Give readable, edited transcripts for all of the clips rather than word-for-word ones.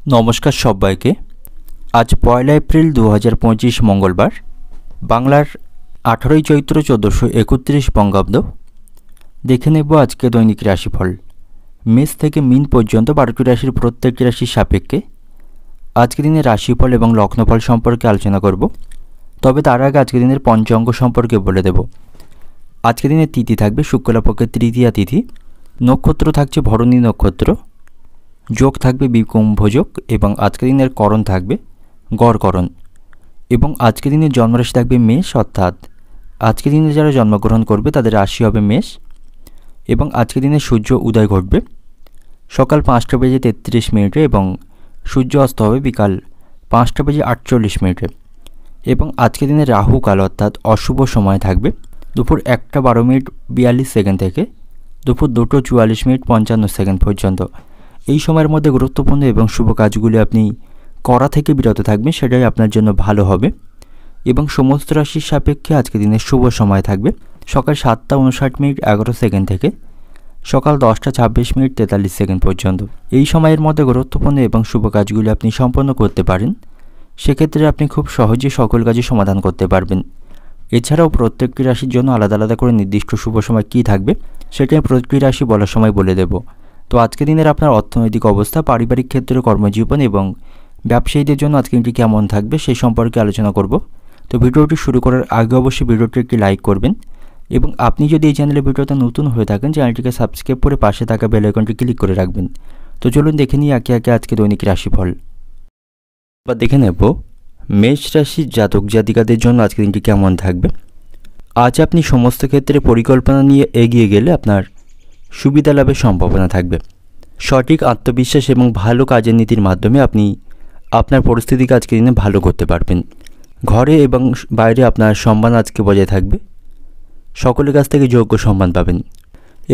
নমস্কার সবাইকে। আজ 1 এপ্রিল 2025 মঙ্গলবার, বাংলার 18 চৈত্র 1431 বঙ্গাব্দ। দেখে নেব আজকে দৈনিক রাশিফল। মেষ থেকে মিন পর্যন্ত 12টি রাশির প্রত্যেকটি রাশির সাপেক্ষে আজকের দিনের রাশিফল এবং লগ্নফল সম্পর্কে আলোচনা করব। তবে তার আগে আজকের দিনের পঞ্চাঙ্গ সম্পর্কে বলে দেব। আজকের দিনের তিথি থাকবে শুক্লপক্ষের তৃতীয়া তিথি, নক্ষত্র থাকছে ভরণী নক্ষত্র, যোগ থাকবে বিকুম্ভযোগ এবং আজকের দিনের করণ থাকবে গড়করণ। এবং আজকের দিনের জন্মরাশি থাকবে মেষ, অর্থাৎ আজকের দিনে যারা জন্মগ্রহণ করবে তাদের রাশি হবে মেষ। এবং আজকের দিনে সূর্য উদয় ঘটবে সকাল 5:33 এবং সূর্য অস্ত হবে বিকাল 5:48। এবং আজকের দিনে রাহু কাল অর্থাৎ অশুভ সময় থাকবে দুপুর 1:12:42 থেকে দুপুর 2:44:55 পর্যন্ত। এই সময়ের মধ্যে গুরুত্বপূর্ণ এবং শুভ কাজগুলি আপনি করা থেকে বিরত থাকবেন, সেটাই আপনার জন্য ভালো হবে। এবং সমস্ত রাশির সাপেক্ষে আজকের দিনের শুভ সময় থাকবে সকাল 7:59:11 থেকে সকাল 10:26:43 পর্যন্ত। এই সময়ের মধ্যে গুরুত্বপূর্ণ এবং শুভ কাজগুলি আপনি সম্পন্ন করতে পারেন, সেক্ষেত্রে আপনি খুব সহজে সকল কাজের সমাধান করতে পারবেন। এছাড়াও প্রত্যেকটি রাশির জন্য আলাদা আলাদা করে নির্দিষ্ট শুভ সময় কী থাকবে সেটাই প্রত্যেকটি রাশি বলার সময় বলে দেব। তো আজকের দিনের আপনার অর্থনৈতিক অবস্থা, পারিবারিক ক্ষেত্রে, কর্মজীবন এবং ব্যবসায়ীদের জন্য আজকে দিনটি কেমন থাকবে সেই সম্পর্কে আলোচনা করব। তো ভিডিওটি শুরু করার আগে অবশ্যই ভিডিওটি একটি লাইক করবেন এবং আপনি যদি এই চ্যানেলে ভিডিওতে নতুন হয়ে থাকেন চ্যানেলটিকে সাবস্ক্রাইব করে পাশে থাকা বেল আইকনটি ক্লিক করে রাখবেন। তো চলুন দেখে নিই একে একে আজকে দৈনিক রাশিফল। বা দেখে নেব মেষ রাশির জাতক জাতিকাদের জন্য আজকে দিনটি কেমন থাকবে। আজ আপনি সমস্ত ক্ষেত্রে পরিকল্পনা নিয়ে এগিয়ে গেলে আপনার সুবিধা লাভের সম্ভাবনা থাকবে। সঠিক আত্মবিশ্বাস এবং ভালো কাজের নীতির মাধ্যমে আপনি আপনার পরিস্থিতিকে আজকের দিনে ভালো করতে পারবেন। ঘরে এবং বাইরে আপনার সম্মান আজকে বজায় থাকবে, সকলের কাছ থেকে যোগ্য সম্মান পাবেন।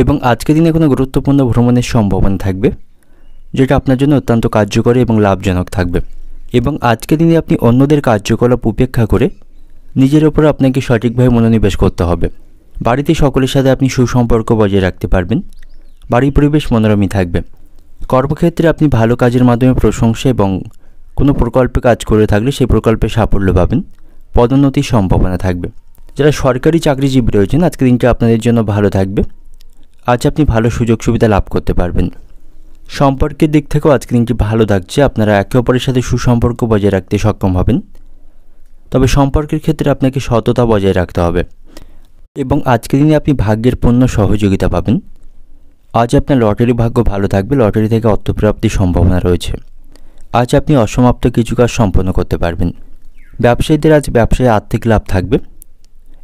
এবং আজকের দিনে কোনো গুরুত্বপূর্ণ ভ্রমণের সম্ভাবনা থাকবে, যেটা আপনার জন্য অত্যন্ত কার্যকরী এবং লাভজনক থাকবে। এবং আজকের দিনে আপনি অন্যদের কার্যকলাপ উপেক্ষা করে নিজের ওপর আপনাকে সঠিকভাবে মনোনিবেশ করতে হবে। বাড়িতে সকলের সাথে আপনি সুসম্পর্ক বজায় রাখতে পারবেন, বাড়ির পরিবেশ মনোরমই থাকবে। কর্মক্ষেত্রে আপনি ভালো কাজের মাধ্যমে প্রশংসা এবং কোনো প্রকল্পে কাজ করে থাকলে সেই প্রকল্পে সাফল্য পাবেন, পদোন্নতির সম্ভাবনা থাকবে। যারা সরকারি চাকরিজীবী রয়েছেন আজকের দিনটি আপনাদের জন্য ভালো থাকবে। আজ আপনি ভালো সুযোগ সুবিধা লাভ করতে পারবেন। সম্পর্কের দিক থেকেও আজকের দিনটি ভালো থাকছে, আপনারা একে অপরের সাথে সুসম্পর্ক বজায় রাখতে সক্ষম হবেন। তবে সম্পর্কের ক্ষেত্রে আপনাকে সততা বজায় রাখতে হবে। এবং আজকের দিনে আপনি ভাগ্যের পূর্ণ সহযোগিতা পাবেন। আজ আপনার লটারি ভাগ্য ভালো থাকবে, লটারি থেকে অর্থপ্রাপ্তির সম্ভাবনা রয়েছে। আজ আপনি অসমাপ্ত কিছু কাজ সম্পন্ন করতে পারবেন। ব্যবসায়ীদের আজ ব্যবসায় আর্থিক লাভ থাকবে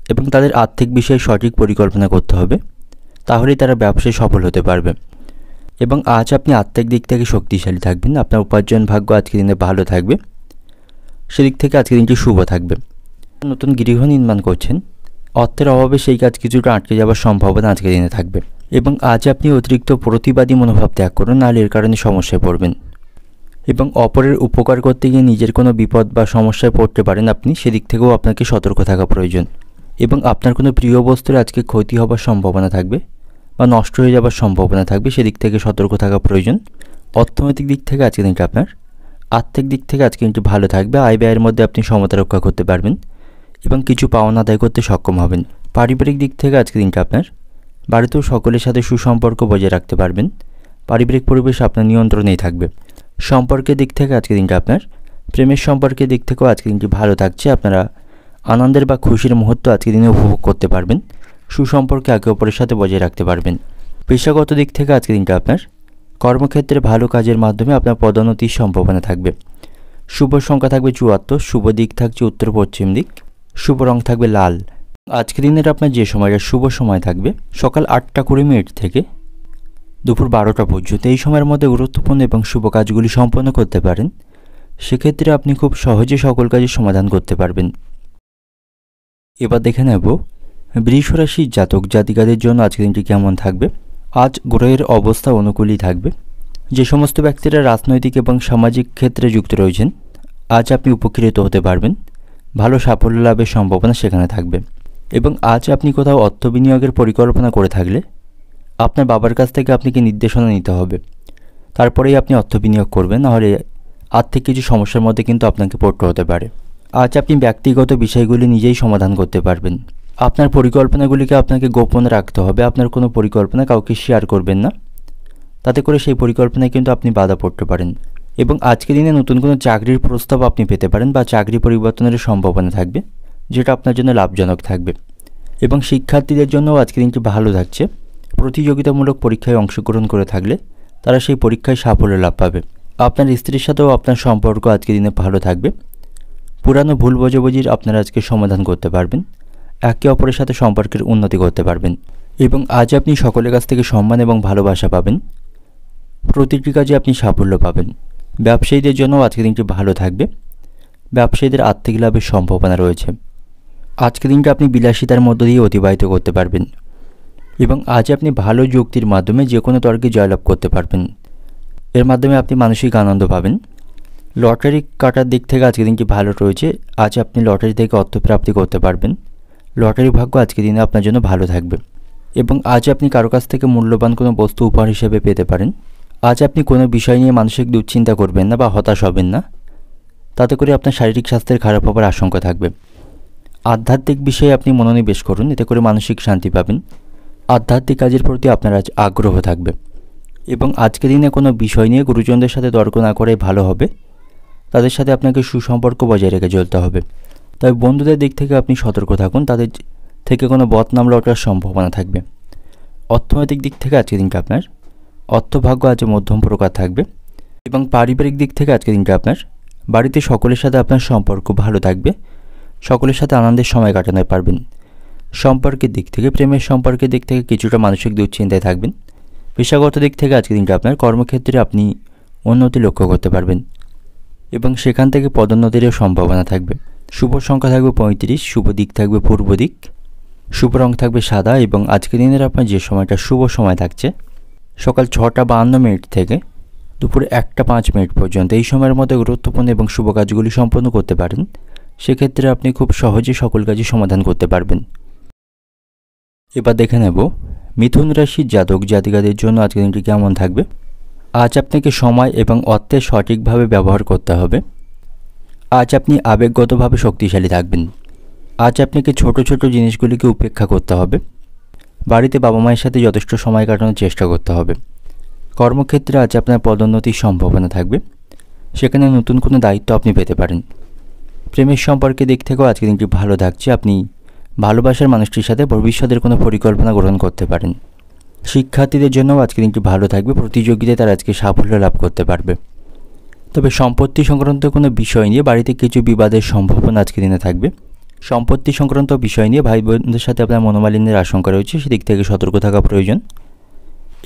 এবং তাদের আর্থিক বিষয়ে সঠিক পরিকল্পনা করতে হবে, তাহলেই তারা ব্যবসায় সফল হতে পারবে। এবং আজ আপনি আর্থিক দিক থেকে শক্তিশালী থাকবেন, আপনার উপার্জন ভাগ্য আজকের দিনে ভালো থাকবে, সেদিক থেকে আজকের দিনটি শুভ থাকবে। নতুন গৃহ নির্মাণ করছেন, অর্থের অভাবে সেই কাজ কিছুটা আটকে যাওয়ার সম্ভাবনা আজকের দিনে থাকবে। এবং আজ আপনি অতিরিক্ত প্রতিবাদী মনোভাব ত্যাগ করুন, নাহলে এর কারণে সমস্যায় পড়বেন। এবং অপরের উপকার করতে গিয়ে নিজের কোনো বিপদ বা সমস্যায় পড়তে পারেন আপনি, সেদিক থেকেও আপনাকে সতর্ক থাকা প্রয়োজন। এবং আপনার কোনো প্রিয় বস্তুর আজকে ক্ষতি হবার সম্ভাবনা থাকবে বা নষ্ট হয়ে যাবার সম্ভাবনা থাকবে, সেদিক থেকে সতর্ক থাকা প্রয়োজন। অর্থনৈতিক দিক থেকে আজকের দিনটা আপনার, আর্থিক দিক থেকে আজকে দিনটি ভালো থাকবে। আয় ব্যয়ের মধ্যে আপনি সমতা রক্ষা করতে পারবেন এবং কিছু পাওনা আদায় করতে সক্ষম হবেন। পারিবারিক দিক থেকে আজকের দিনটা আপনার, বাড়িতেও সকলের সাথে সুসম্পর্ক বজায় রাখতে পারবেন, পারিবারিক পরিবেশ আপনার নিয়ন্ত্রণেই থাকবে। সম্পর্কের দিক থেকে আজকের দিনটা আপনার, প্রেমের সম্পর্কের দিক থেকেও আজকের দিনটি ভালো থাকছে। আপনারা আনন্দের বা খুশির মুহূর্ত আজকের দিনে উপভোগ করতে পারবেন, সুসম্পর্কে একে অপরের সাথে বজায় রাখতে পারবেন। পেশাগত দিক থেকে আজকের দিনটা আপনার, কর্মক্ষেত্রে ভালো কাজের মাধ্যমে আপনার পদোন্নতির সম্ভাবনা থাকবে। শুভ সংখ্যা থাকবে 74, শুভ দিক থাকছে উত্তর পশ্চিম দিক, শুভ রং থাকবে লাল। আজকের দিনের আপনার যে সময়টা শুভ সময় থাকবে সকাল 8:20 থেকে দুপুর 12টা পর্যন্ত। এই সময়ের মধ্যে গুরুত্বপূর্ণ এবং শুভ কাজগুলি সম্পন্ন করতে পারেন, সেক্ষেত্রে আপনি খুব সহজে সকল কাজের সমাধান করতে পারবেন। এবার দেখে নেব বৃষ রাশির জাতক জাতিকাদের জন্য আজকের দিনটি কেমন থাকবে। আজ গ্রহের অবস্থা অনুকূলই থাকবে। যে সমস্ত ব্যক্তিরা রাজনৈতিক এবং সামাজিক ক্ষেত্রে যুক্ত রয়েছেন আজ আপনি উপকৃত হতে পারবেন, ভালো সাফল্য লাভের সম্ভাবনা সেখানে থাকবে। এবং আজ আপনি কোথাও অর্থ বিনিয়োগের পরিকল্পনা করে থাকলে আপনার বাবার কাছ থেকে আপনাকে নির্দেশনা নিতে হবে, তারপরেই আপনি অর্থ বিনিয়োগ করবেন, নাহলে আর্থিক কিছু সমস্যার মধ্যে কিন্তু আপনাকে পড়তে হতে পারে। আজ আপনি ব্যক্তিগত বিষয়গুলি নিজেই সমাধান করতে পারবেন। আপনার পরিকল্পনাগুলিকে আপনাকে গোপনে রাখতে হবে। আপনার কোনো পরিকল্পনা কাউকে শেয়ার করবেন না, তাতে করে সেই পরিকল্পনায় কিন্তু আপনি বাধা পড়তে পারেন। এবং আজকের দিনে নতুন কোনো চাকরির প্রস্তাব আপনি পেতে পারেন বা চাকরি পরিবর্তনের সম্ভাবনা থাকবে, যেটা আপনার জন্য লাভজনক থাকবে। এবং শিক্ষার্থীদের জন্যও আজকের দিনটি ভালো থাকছে। প্রতিযোগিতামূলক পরীক্ষায় অংশগ্রহণ করে থাকলে তারা সেই পরীক্ষায় সাফল্য লাভ পাবে। আপনার স্ত্রীর সাথেও আপনার সম্পর্ক আজকের দিনে ভালো থাকবে। পুরানো ভুল বোঝাবুঝির আপনারা আজকে সমাধান করতে পারবেন। একে অপরের সাথে সম্পর্কের উন্নতি করতে পারবেন। এবং আজ আপনি সকলের কাছ থেকে সম্মান এবং ভালোবাসা পাবেন। প্রতিটি কাজে আপনি সাফল্য পাবেন। ব্যবসায়ীদের জন্যও আজকের দিনটি ভালো থাকবে। ব্যবসায়ীদের আর্থিক লাভের সম্ভাবনা রয়েছে। আজকের দিনটা আপনি বিলাসিতার মধ্য দিয়ে অতিবাহিত করতে পারবেন। এবং আজ আপনি ভালো যুক্তির মাধ্যমে যে কোনো তর্কে জয়লাভ করতে পারবেন। এর মাধ্যমে আপনি মানসিক আনন্দ পাবেন। লটারি কাটার দিক থেকে আজকের দিনটি ভালো রয়েছে। আজ আপনি লটারি থেকে অর্থ প্রাপ্তি করতে পারবেন। লটারি ভাগ্য আজকের দিনে আপনার জন্য ভালো থাকবে। এবং আজ আপনি কারো কাছ থেকে মূল্যবান কোনো বস্তু উপহার হিসেবে পেতে পারেন। আজ আপনি কোনো বিষয় নিয়ে মানসিক দুশ্চিন্তা করবেন না বা হতাশ হবেন না, তাতে করে আপনার শারীরিক স্বাস্থ্যের খারাপ হবার আশঙ্কা থাকবে। আধ্যাত্মিক বিষয়ে আপনি মনোনিবেশ করুন, এতে করে মানসিক শান্তি পাবেন। আধ্যাত্মিক কাজের প্রতি আপনার আজ আগ্রহ থাকবে। এবং আজকের দিনে কোনো বিষয় নিয়ে গুরুজনদের সাথে তর্ক না করাই ভালো হবে। তাদের সাথে আপনাকে সুসম্পর্ক বজায় রেখে চলতে হবে। তবে বন্ধুদের দিক থেকে আপনি সতর্ক থাকুন, তাদের থেকে কোনো বদনাম লটার সম্ভাবনা থাকবে। অর্থনৈতিক দিক থেকে আজকের দিনটা আপনার অর্থভাগ্য আজ মধ্যম প্রকার থাকবে। এবং পারিবারিক দিক থেকে আজকের দিনটা আপনার বাড়িতে সকলের সাথে আপনার সম্পর্ক ভালো থাকবে। সকলের সাথে আনন্দের সময় কাটাতে পারবেন। সম্পর্কের দিক থেকে, প্রেমের সম্পর্কের দিক থেকে কিছুটা মানসিক দুশ্চিন্তায় থাকবেন। পেশাগত দিক থেকে আজকের দিনটা আপনার কর্মক্ষেত্রে আপনি উন্নতি লক্ষ্য করতে পারবেন এবং সেখান থেকে পদোন্নতিরও সম্ভাবনা থাকবে। শুভ সংখ্যা থাকবে 35, শুভ দিক থাকবে পূর্ব দিক, শুভ রং থাকবে সাদা। এবং আজকের দিনের আপনার যে সময়টা শুভ সময় থাকছে সকাল 6:52 থেকে দুপুর 1:05 পর্যন্ত, এই সময়ের মধ্যে গুরুত্বপূর্ণ এবং শুভ কাজগুলি সম্পন্ন করতে পারেন। সেক্ষেত্রে আপনি খুব সহজে সকল কাজই সমাধান করতে পারবেন। এবার দেখে নেব মিথুন রাশির জাতক জাতিকাদের জন্য আজকের দিনটি কেমন থাকবে। আজ আপনাকে সময় এবং অর্থের সঠিকভাবে ব্যবহার করতে হবে। আজ আপনি আবেগগতভাবে শক্তিশালী থাকবেন। আজ আপনাকে ছোট ছোট জিনিসগুলিকে উপেক্ষা করতে হবে। বাড়িতে বাবা মায়ের সাথে যথেষ্ট সময় কাটানোর চেষ্টা করতে হবে। কর্মক্ষেত্রে আজ আপনার পদোন্নতির সম্ভাবনা থাকবে। সেখানে নতুন কোনো দায়িত্ব আপনি পেতে পারেন। প্রেমের সম্পর্কের দিক থেকেও আজকের দিনটি ভালো থাকছে। আপনি ভালোবাসার মানুষটির সাথে ভবিষ্যতের কোনো পরিকল্পনা গ্রহণ করতে পারেন। শিক্ষার্থীদের জন্যও আজকের দিনটি ভালো থাকবে। প্রতিযোগিতায় তারা আজকে সাফল্য লাভ করতে পারবে। তবে সম্পত্তি সংক্রান্ত কোনো বিষয় নিয়ে বাড়িতে কিছু বিবাদের সম্ভাবনা আজকের দিনে থাকবে। সম্পত্তি সংক্রান্ত বিষয় নিয়ে ভাই বোনদের সাথে আপনার মনোমালিন্যের আশঙ্কা রয়েছে, সেদিক থেকে সতর্ক থাকা প্রয়োজন।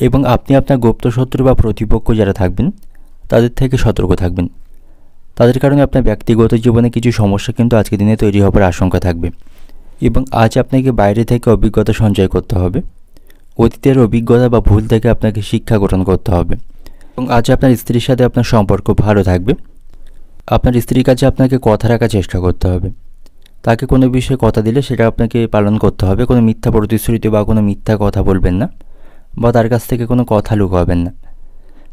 এবং আপনি আপনার গুপ্ত শত্রু বা প্রতিপক্ষ যারা থাকবেন তাদের থেকে সতর্ক থাকবেন। তাদের কারণে আপনার ব্যক্তিগত জীবনে কিছু সমস্যা কিন্তু আজকের দিনে তৈরি হবার আশঙ্কা থাকবে। এবং আজ আপনাকে বাইরে থেকে অভিজ্ঞতা সঞ্চয় করতে হবে। অতীতের অভিজ্ঞতা বা ভুল থেকে আপনাকে শিক্ষা গ্রহণ করতে হবে। এবং আজ আপনার স্ত্রীর সাথে আপনার সম্পর্ক ভালো থাকবে। আপনার স্ত্রীর কাছে আপনাকে কথা রাখার চেষ্টা করতে হবে। তাকে কোনো বিষয়ে কথা দিলে সেটা আপনাকে পালন করতে হবে। কোনো মিথ্যা প্রতিশ্রুতি বা কোনো মিথ্যা কথা বলবেন না বা তার কাছ থেকে কোনো কথা লুকাবেন না,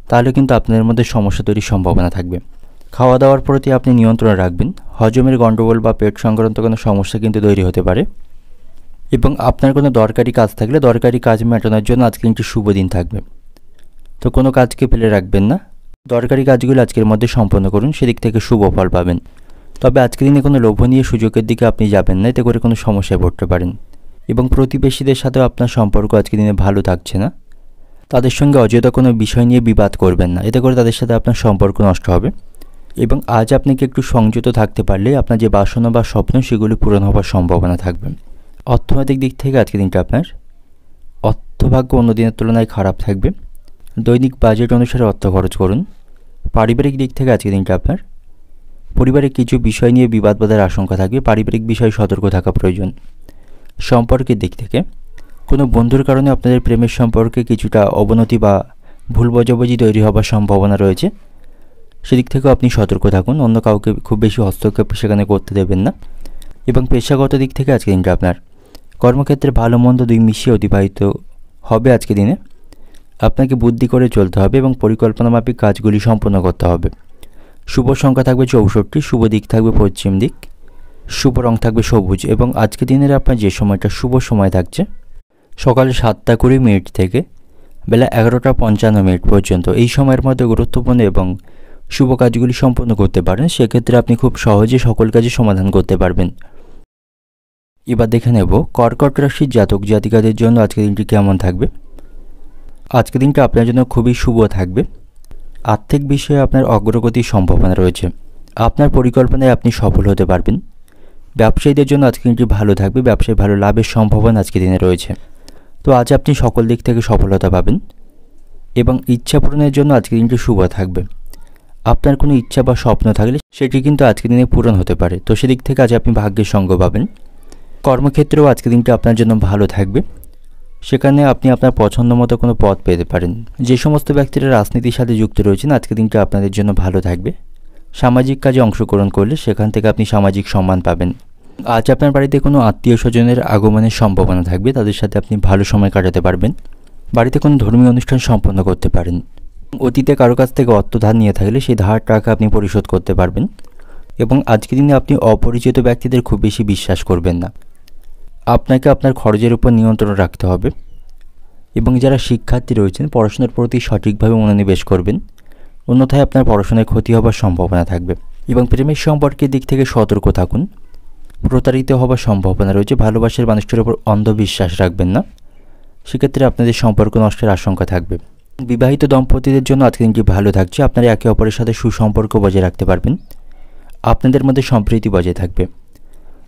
তাহলে কিন্তু আপনাদের মধ্যে সমস্যা তৈরির সম্ভাবনা থাকবে। খাওয়া দাওয়ার প্রতি আপনি নিয়ন্ত্রণ রাখবেন। হজমের গণ্ডগোল বা পেট সংক্রান্ত কোনো সমস্যা কিন্তু তৈরি হতে পারে। এবং আপনার কোনো দরকারি কাজ থাকলে দরকারি কাজ মেটানোর জন্য আজকে একটি শুভ দিন থাকবে। তো কোনো কাজকে ফেলে রাখবেন না। দরকারি কাজগুলো আজকের মধ্যে সম্পন্ন করুন, সেদিক থেকে শুভ ফল পাবেন। তবে আজকের দিনে কোনো লোভনীয় সুযোগের দিকে আপনি যাবেন না, এতে করে কোনো সমস্যায় পড়তে পারেন। এবং প্রতিবেশীদের সাথেও আপনার সম্পর্ক আজকের দিনে ভালো থাকছে না। তাদের সঙ্গে অযথা কোনো বিষয় নিয়ে বিবাদ করবেন না, এতে করে তাদের সাথে আপনার সম্পর্ক নষ্ট হবে। এবং আজ আপনাকে একটু সংযত থাকতে পারলে আপনার যে বাসনা বা স্বপ্ন সেগুলি পূরণ হওয়ার সম্ভাবনা থাকবে। অর্থনৈতিক দিক থেকে আজকের দিনটা আপনার অর্থভাগ্য অন্য দিনের তুলনায় খারাপ থাকবে। দৈনিক বাজেট অনুসারে অর্থ খরচ করুন। পারিবারিক দিক থেকে আজকের দিনটা আপনার পরিবারে কিছু বিষয় নিয়ে বিবাদ বাঁধার আশঙ্কা থাকবে। পারিবারিক বিষয়ে সতর্ক থাকা প্রয়োজন। সম্পর্কের দিক থেকে কোনো বন্ধুর কারণে আপনাদের প্রেমের সম্পর্কে কিছুটা অবনতি বা ভুল বোঝাবুঝি তৈরি হবার সম্ভাবনা রয়েছে, সেদিক থেকেও আপনি সতর্ক থাকুন। অন্য কাউকে খুব বেশি হস্তক্ষেপ সেখানে করতে দেবেন না। এবং পেশাগত দিক থেকে আজকের দিনটা আপনার কর্মক্ষেত্রে ভালো মন্দ দুই মিশিয়ে অতিবাহিত হবে। আজকের দিনে আপনাকে বুদ্ধি করে চলতে হবে এবং পরিকল্পনা মাফিক কাজগুলি সম্পন্ন করতে হবে। শুভ সংখ্যা থাকবে 64, শুভ দিক থাকবে পশ্চিম দিক, শুভ রং থাকবে সবুজ। এবং আজকে দিনের আপনার যে সময়টা শুভ সময় থাকছে সকাল 7:20 থেকে বেলা 11:55 পর্যন্ত। এই সময়ের মধ্যে গুরুত্বপূর্ণ এবং শুভ কাজগুলি সম্পন্ন করতে পারেন। সেক্ষেত্রে আপনি খুব সহজে সকল কাজে সমাধান করতে পারবেন। এবার দেখে নেব কর্কট রাশির জাতক জাতিকাদের জন্য আজকের দিনটি কেমন থাকবে। আজকের দিনটা আপনার জন্য খুবই শুভ থাকবে। আর্থিক বিষয়ে আপনার অগ্রগতির সম্ভাবনা রয়েছে। আপনার পরিকল্পনায় আপনি সফল হতে পারবেন। ব্যবসায়ীদের জন্য আজকের দিনটি ভালো থাকবে। ব্যবসায় ভালো লাভের সম্ভাবনা আজকের দিনে রয়েছে। তো আজ আপনি সকল দিক থেকে সফলতা পাবেন এবং ইচ্ছা পূরণের জন্য আজকের দিনটি শুভ থাকবে। আপনার কোনো ইচ্ছা বা স্বপ্ন থাকলে সেটি কিন্তু আজকের দিনে পূরণ হতে পারে। তো সেদিক থেকে আজ আপনি ভাগ্যের সঙ্গ পাবেন। কর্মক্ষেত্রেও আজকের দিনটি আপনার জন্য ভালো থাকবে। সেখানে আপনি আপনার পছন্দ মতো কোনো পদ পেতে পারেন। যে সমস্ত ব্যক্তিরা রাজনীতির সাথে যুক্ত রয়েছেন আজকের দিনটি আপনাদের জন্য ভালো থাকবে। সামাজিক কাজে অংশগ্রহণ করলে সেখান থেকে আপনি সামাজিক সম্মান পাবেন। আজ আপনার বাড়িতে কোনো আত্মীয় স্বজনের আগমনের সম্ভাবনা থাকবে। তাদের সাথে আপনি ভালো সময় কাটাতে পারবেন। বাড়িতে কোনো ধর্মীয় অনুষ্ঠান সম্পন্ন করতে পারেন। অতীতে কারো কাছ থেকে অর্থ ধার নিয়ে থাকলে সেই ধার টাকা আপনি পরিশোধ করতে পারবেন। এবং আজকের দিনে আপনি অপরিচিত ব্যক্তিদের খুব বেশি বিশ্বাস করবেন না। আপনাকে আপনার খরচের উপর নিয়ন্ত্রণ রাখতে হবে। এবং যারা শিক্ষার্থী রয়েছেন পড়াশোনার প্রতি সঠিকভাবে মনোনিবেশ করবেন, অন্যথায় আপনার পড়াশোনায় ক্ষতি হবার সম্ভাবনা থাকবে। এবং প্রেমের সম্পর্কের দিক থেকে সতর্ক থাকুন। প্রতারিত হবার সম্ভাবনা রয়েছে। ভালোবাসার মানুষটির উপর অন্ধবিশ্বাস রাখবেন না, সেক্ষেত্রে আপনাদের সম্পর্ক নষ্টের আশঙ্কা থাকবে। বিবাহিত দম্পতিদের জন্য আজকের দিনটি ভালো থাকছে। আপনারা একে অপরের সাথে সুসম্পর্ক বজায় রাখতে পারবেন। আপনাদের মধ্যে সম্প্রীতি বজায় থাকবে।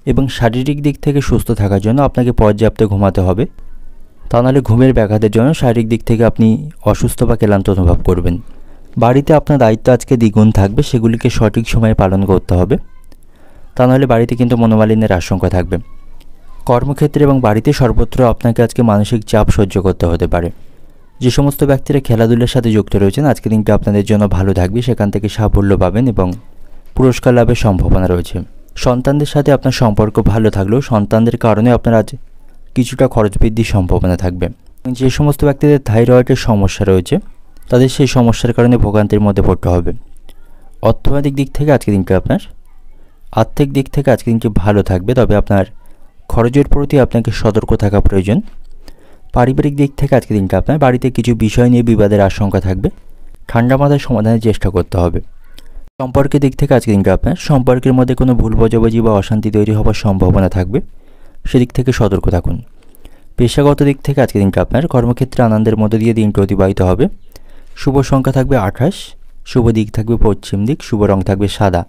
এবং শারীরিক দিক থেকে সুস্থ থাকার জন্য আপনাকে পর্যাপ্ত ঘুমাতে হবে। তা নাহলে ঘুমের ব্যাঘাতের জন্য শারীরিক দিক থেকে আপনি অসুস্থ বা ক্লান্ত অনুভব করবেন। বাড়িতে আপনার দায়িত্ব আজকে দ্বিগুণ থাকবে, সেগুলিকে সঠিক সময়ে পালন করতে হবে। তা নাহলে বাড়িতে কিন্তু মনোমালিন্যের আশঙ্কা থাকবে। কর্মক্ষেত্রে এবং বাড়িতে সর্বত্র আপনাকে আজকে মানসিক চাপ সহ্য করতে হতে পারে। যে সমস্ত ব্যক্তিরা খেলাধুলার সাথে যুক্ত রয়েছেন আজকে দিনটা আপনাদের জন্য ভালো থাকবে। সেখান থেকে সাফল্য পাবেন এবং পুরস্কার লাভের সম্ভাবনা রয়েছে। সন্তানদের সাথে আপনার সম্পর্ক ভালো থাকলেও সন্তানদের কারণে আপনার আজ কিছুটা খরচ বৃদ্ধির সম্ভাবনা থাকবে। যে সমস্ত ব্যক্তিদের থাইরয়েডের সমস্যা রয়েছে তাদের সেই সমস্যার কারণে ভোগান্তির মধ্যে পড়তে হবে। অর্থনৈতিক দিক থেকে আজকের দিনটা আপনার আর্থিক দিক থেকে আজকের দিনটি ভালো থাকবে, তবে আপনার খরচের প্রতি আপনাকে সতর্ক থাকা প্রয়োজন। পারিবারিক দিক থেকে আজকের দিনটা আপনার বাড়িতে কিছু বিষয় নিয়ে বিবাদের আশঙ্কা থাকবে। ঠান্ডা মাথায় সমাধানের চেষ্টা করতে হবে। সম্পর্কের দিক থেকে আজকের দিনটা আপনার সম্পর্কের মধ্যে কোনো ভুল বোঝাবুঝি বা অশান্তি তৈরি হওয়ার সম্ভাবনা থাকবে, সেদিক থেকে সতর্ক থাকুন। পেশাগত দিক থেকে আজকের দিনটা আপনার কর্মক্ষেত্রে আনন্দের মধ্যে দিয়ে দিনটি অতিবাহিত হবে। শুভ সংখ্যা থাকবে 28, শুভ দিক থাকবে পশ্চিম দিক, শুভ রং থাকবে সাদা।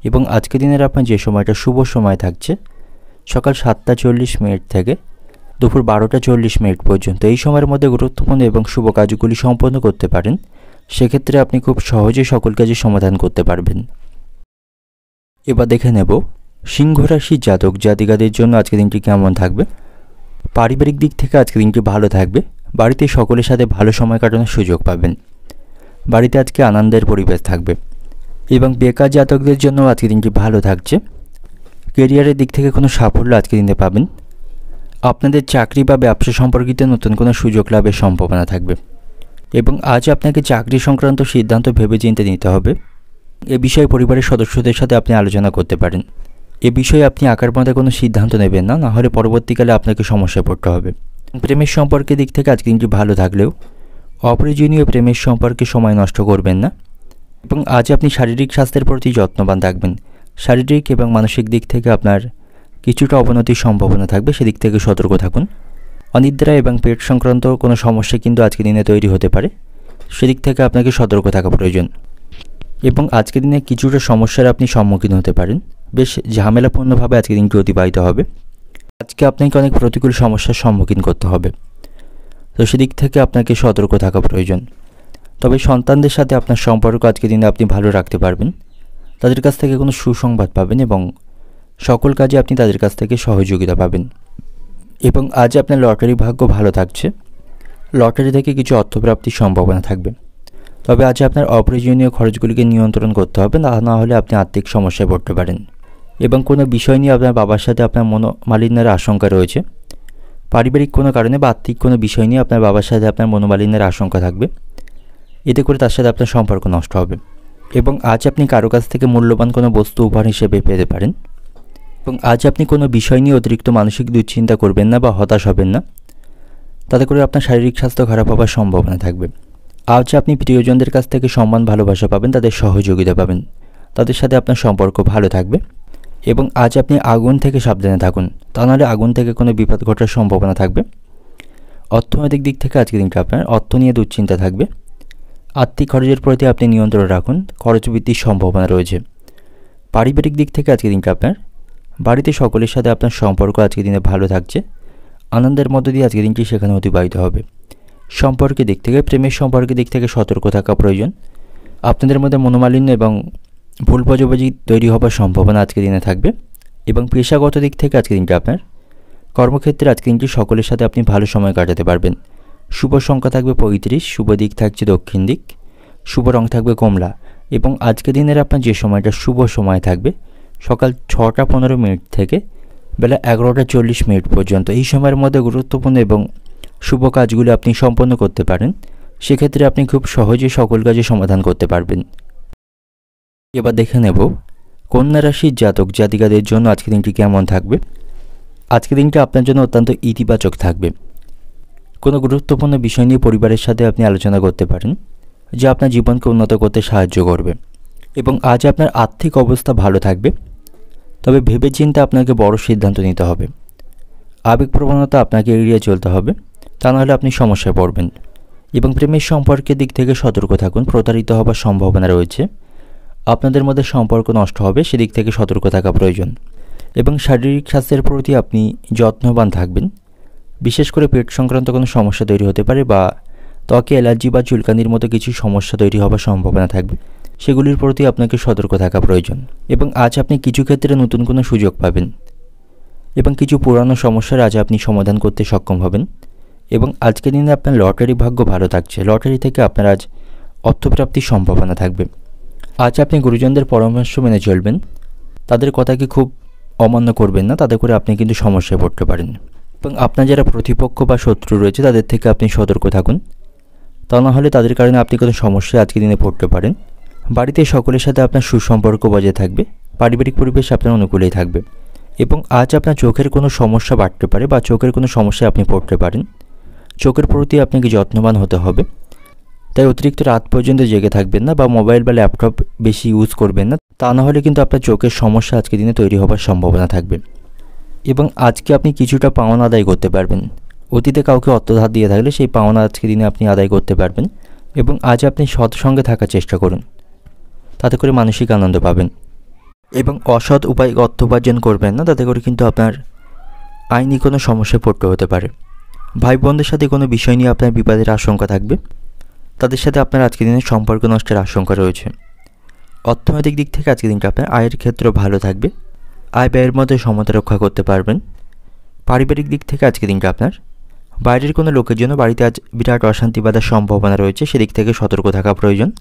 এবং আজকের দিনের আপনার যে সময়টা শুভ সময় থাকছে সকাল 7:40 থেকে দুপুর 12:40 পর্যন্ত। এই সময়ের মধ্যে গুরুত্বপূর্ণ এবং শুভ কাজগুলি সম্পন্ন করতে পারেন। সেক্ষেত্রে আপনি খুব সহজে সকল কাজের সমাধান করতে পারবেন। এবার দেখে নেব সিংহ রাশির জাতক জাতিকাদের জন্য আজকের দিনটি কেমন থাকবে। পারিবারিক দিক থেকে আজকের দিনটি ভালো থাকবে। বাড়িতে সকলের সাথে ভালো সময় কাটানোর সুযোগ পাবেন। বাড়িতে আজকে আনন্দের পরিবেশ থাকবে। এবং বেকার জাতকদের জন্য আজকের দিনটি ভালো থাকছে। কেরিয়ারের দিক থেকে কোনো সাফল্য আজকের দিনে পাবেন। আপনাদের চাকরি বা ব্যবসা সম্পর্কিত নতুন কোনো সুযোগ লাভের সম্ভাবনা থাকবে। এবং আজ আপনাকে চাকরি সংক্রান্ত সিদ্ধান্ত ভেবেচিন্তে নিতে হবে। এ বিষয়ে পরিবারের সদস্যদের সাথে আপনি আলোচনা করতে পারেন। এ বিষয়ে আপনি আকার মধ্যে কোনো সিদ্ধান্ত নেবেন না, নাহলে পরবর্তীকালে আপনাকে সমস্যায় পড়তে হবে। প্রেমের সম্পর্কের দিক থেকে আজকে দিনটি ভালো থাকলেও অপ্রয়োজনীয় প্রেমের সম্পর্কে সময় নষ্ট করবেন না। এবং আজ আপনি শারীরিক স্বাস্থ্যের প্রতি যত্নবান থাকবেন। শারীরিক এবং মানসিক দিক থেকে আপনার কিছুটা অবনতির সম্ভাবনা থাকবে, সেদিক থেকে সতর্ক থাকুন। অনিদ্রা এবং পেট সংক্রান্ত কোনো সমস্যা কিন্তু আজকের দিনে তৈরি হতে পারে, সেদিক থেকে আপনাকে সতর্ক থাকা প্রয়োজন। এবং আজকের দিনে কিছুটা সমস্যার আপনি সম্মুখীন হতে পারেন। বেশ ঝামেলাপূর্ণভাবে আজকের দিনটি অতিবাহিত হবে। আজকে আপনাকে অনেক প্রতিকূল সমস্যার সম্মুখীন করতে হবে, তো সেদিক থেকে আপনাকে সতর্ক থাকা প্রয়োজন। তবে সন্তানদের সাথে আপনার সম্পর্ক আজকের দিনে আপনি ভালো রাখতে পারবেন। তাদের কাছ থেকে কোনো সুসংবাদ পাবেন এবং সকল কাজে আপনি তাদের কাছ থেকে সহযোগিতা পাবেন। এবং আজ আপনার লটারি ভাগ্য ভালো থাকছে। লটারি থেকে কিছু অর্থপ্রাপ্তির সম্ভাবনা থাকবে। তবে আজ আপনার অপ্রয়োজনীয় খরচগুলিকে নিয়ন্ত্রণ করতে হবে, না হলে আপনি আর্থিক সমস্যায় পড়তে পারেন। এবং কোনো বিষয় নিয়ে আপনার বাবার সাথে আপনার মনোমালিন্যের আশঙ্কা রয়েছে। পারিবারিক কোনো কারণে বা আর্থিক কোনো বিষয় নিয়ে আপনার বাবার সাথে আপনার মনোমালিন্যের আশঙ্কা থাকবে। এতে করে তার সাথে আপনার সম্পর্ক নষ্ট হবে। এবং আজ আপনি কারো কাছ থেকে মূল্যবান কোনো বস্তু উপহার হিসেবে পেতে পারেন। এবং আজ আপনি কোনো বিষয় নিয়ে অতিরিক্ত মানসিক দুশ্চিন্তা করবেন না বা হতাশ হবেন না, তাতে করে আপনার শারীরিক স্বাস্থ্য খারাপ হওয়ার সম্ভাবনা থাকবে। আজ আপনি প্রিয়জনদের কাছ থেকে সম্মান ভালোবাসা পাবেন, তাদের সহযোগিতা পাবেন, তাদের সাথে আপনার সম্পর্ক ভালো থাকবে। এবং আজ আপনি আগুন থেকে সাবধানে থাকুন, তা নাহলে আগুন থেকে কোনো বিপদ ঘটার সম্ভাবনা থাকবে। অর্থনৈতিক দিক থেকে আজকের দিনটা আপনার অর্থ নিয়ে দুশ্চিন্তা থাকবে। আর্থিক খরচের প্রতি আপনি নিয়ন্ত্রণ রাখুন, খরচ বৃদ্ধির সম্ভাবনা রয়েছে। পারিবারিক দিক থেকে আজকের দিনটা আপনার বাড়িতে সকলের সাথে আপনার সম্পর্ক আজকের দিনে ভালো থাকছে। আনন্দের মধ্য দিয়ে আজকের দিনটি সেখানে অতিবাহিত হবে। সম্পর্কের দিক থেকে, প্রেমের সম্পর্কের দিক থেকে সতর্ক থাকা প্রয়োজন। আপনাদের মধ্যে মনোমালিন্য এবং ভুল বোঝাবুঝি তৈরি হওয়ার সম্ভাবনা আজকের দিনে থাকবে। এবং পেশাগত দিক থেকে আজকের দিনটা আপনার কর্মক্ষেত্রে আজকের দিনটি সকলের সাথে আপনি ভালো সময় কাটাতে পারবেন। শুভ সংখ্যা থাকবে 35, শুভ দিক থাকছে দক্ষিণ দিক, শুভ রং থাকবে কমলা। এবং আজকের দিনের আপনার যে সময়টা শুভ সময় থাকবে সকাল 6টা 15 মিনিট থেকে বেলা 11টা 40 মিনিট পর্যন্ত। এই সময়ের মধ্যে গুরুত্বপূর্ণ এবং শুভ কাজগুলো আপনি সম্পন্ন করতে পারেন। সেক্ষেত্রে আপনি খুব সহজে সকল কাজে সমাধান করতে পারবেন। এবার দেখে নেব কন্যা রাশির জাতক জাতিকাদের জন্য আজকের দিনটি কেমন থাকবে। আজকের দিনটা আপনার জন্য অত্যন্ত ইতিবাচক থাকবে। কোনো গুরুত্বপূর্ণ বিষয় নিয়ে পরিবারের সাথে আপনি আলোচনা করতে পারেন, যা আপনার জীবনকে উন্নত করতে সাহায্য করবে। এবং আজ আপনার আর্থিক অবস্থা ভালো থাকবে, তবে ভেবেচিন্তে আপনাকে বড় সিদ্ধান্ত নিতে হবে। আবেগপ্রবণতা আপনাকে এড়িয়ে চলতে হবে, তা নাহলে আপনি সমস্যায় পড়বেন। এবং প্রেমের সম্পর্কের দিক থেকে সতর্ক থাকুন, প্রতারিত হবার সম্ভাবনা রয়েছে। আপনাদের মধ্যে সম্পর্ক নষ্ট হবে, সেদিক থেকে সতর্ক থাকা প্রয়োজন। এবং শারীরিক স্বাস্থ্যের প্রতি আপনি যত্নবান থাকবেন। বিশেষ করে পেট সংক্রান্ত কোনো সমস্যা তৈরি হতে পারে বা ত্বকে অ্যালার্জি বা চুলকানির মতো কিছু সমস্যা তৈরি হওয়ার সম্ভাবনা থাকবে, সেগুলির প্রতি আপনাকে সতর্ক থাকা প্রয়োজন। এবং আজ আপনি কিছু ক্ষেত্রে নতুন কোনো সুযোগ পাবেন এবং কিছু পুরানো সমস্যার আজ আপনি সমাধান করতে সক্ষম হবেন। এবং আজকের দিনে আপনার লটারি ভাগ্য ভালো থাকছে, লটারি থেকে আপনার আজ অর্থপ্রাপ্তির সম্ভাবনা থাকবে। আজ আপনি গুরুজনদের পরামর্শ মেনে চলবেন, তাদের কথাকে খুব অমান্য করবেন না, তাতে করে আপনি কিন্তু সমস্যায় পড়তে পারেন। এবং আপনার যারা প্রতিপক্ষ বা শত্রু রয়েছে তাদের থেকে আপনি সতর্ক থাকুন, তা না হলে তাদের কারণে আপনি কোনো সমস্যায় আজকের দিনে পড়তে পারেন। বাড়িতে সকলের সাথে আপনার সুসম্পর্ক বজায় থাকবে, পারিবারিক পরিবেশ আপনার অনুকূলেই থাকবে। এবং আজ আপনার চোখের কোনো সমস্যা বাড়তে পারে বা চোখের কোনো সমস্যায় আপনি পড়তে পারেন। চোখের প্রতি আপনাকে যত্নবান হতে হবে, তাই অতিরিক্ত রাত পর্যন্ত জেগে থাকবেন না বা মোবাইল বা ল্যাপটপ বেশি ইউজ করবেন না, তা না হলে কিন্তু আপনার চোখের সমস্যা আজকের দিনে তৈরি হওয়ার সম্ভাবনা থাকবে। এবং আজকে আপনি কিছুটা পাওনা আদায় করতে পারবেন। অতীতে কাউকে অর্থ ধার দিয়ে থাকলে সেই পাওনা আজকের দিনে আপনি আদায় করতে পারবেন। এবং আজ আপনি সৎসঙ্গে থাকার চেষ্টা করুন, তাতে করে মানসিক আনন্দ পাবেন। এবং অসৎ উপায়ে অর্থ উপার্জন করবেন না, তাতে করে কিন্তু আপনার আইনি কোনো সমস্যায় পড়তে হতে পারে। ভাই বোনদের সাথে কোনো বিষয় নিয়ে আপনার বিবাদের আশঙ্কা থাকবে, তাদের সাথে আপনার আজকের দিনে সম্পর্ক নষ্টের আশঙ্কা রয়েছে। অর্থনৈতিক দিক থেকে আজকের দিনটা আপনার আয়ের ক্ষেত্র ভালো থাকবে, আয় ব্যয়ের মধ্যে সমতা রক্ষা করতে পারবেন। পারিবারিক দিক থেকে আজকের দিনটা আপনার বাইরের কোনো লোকের জন্য বাড়িতে আজ বিরাট অশান্তি বাঁধার সম্ভাবনা রয়েছে, সেদিক থেকে সতর্ক থাকা প্রয়োজন।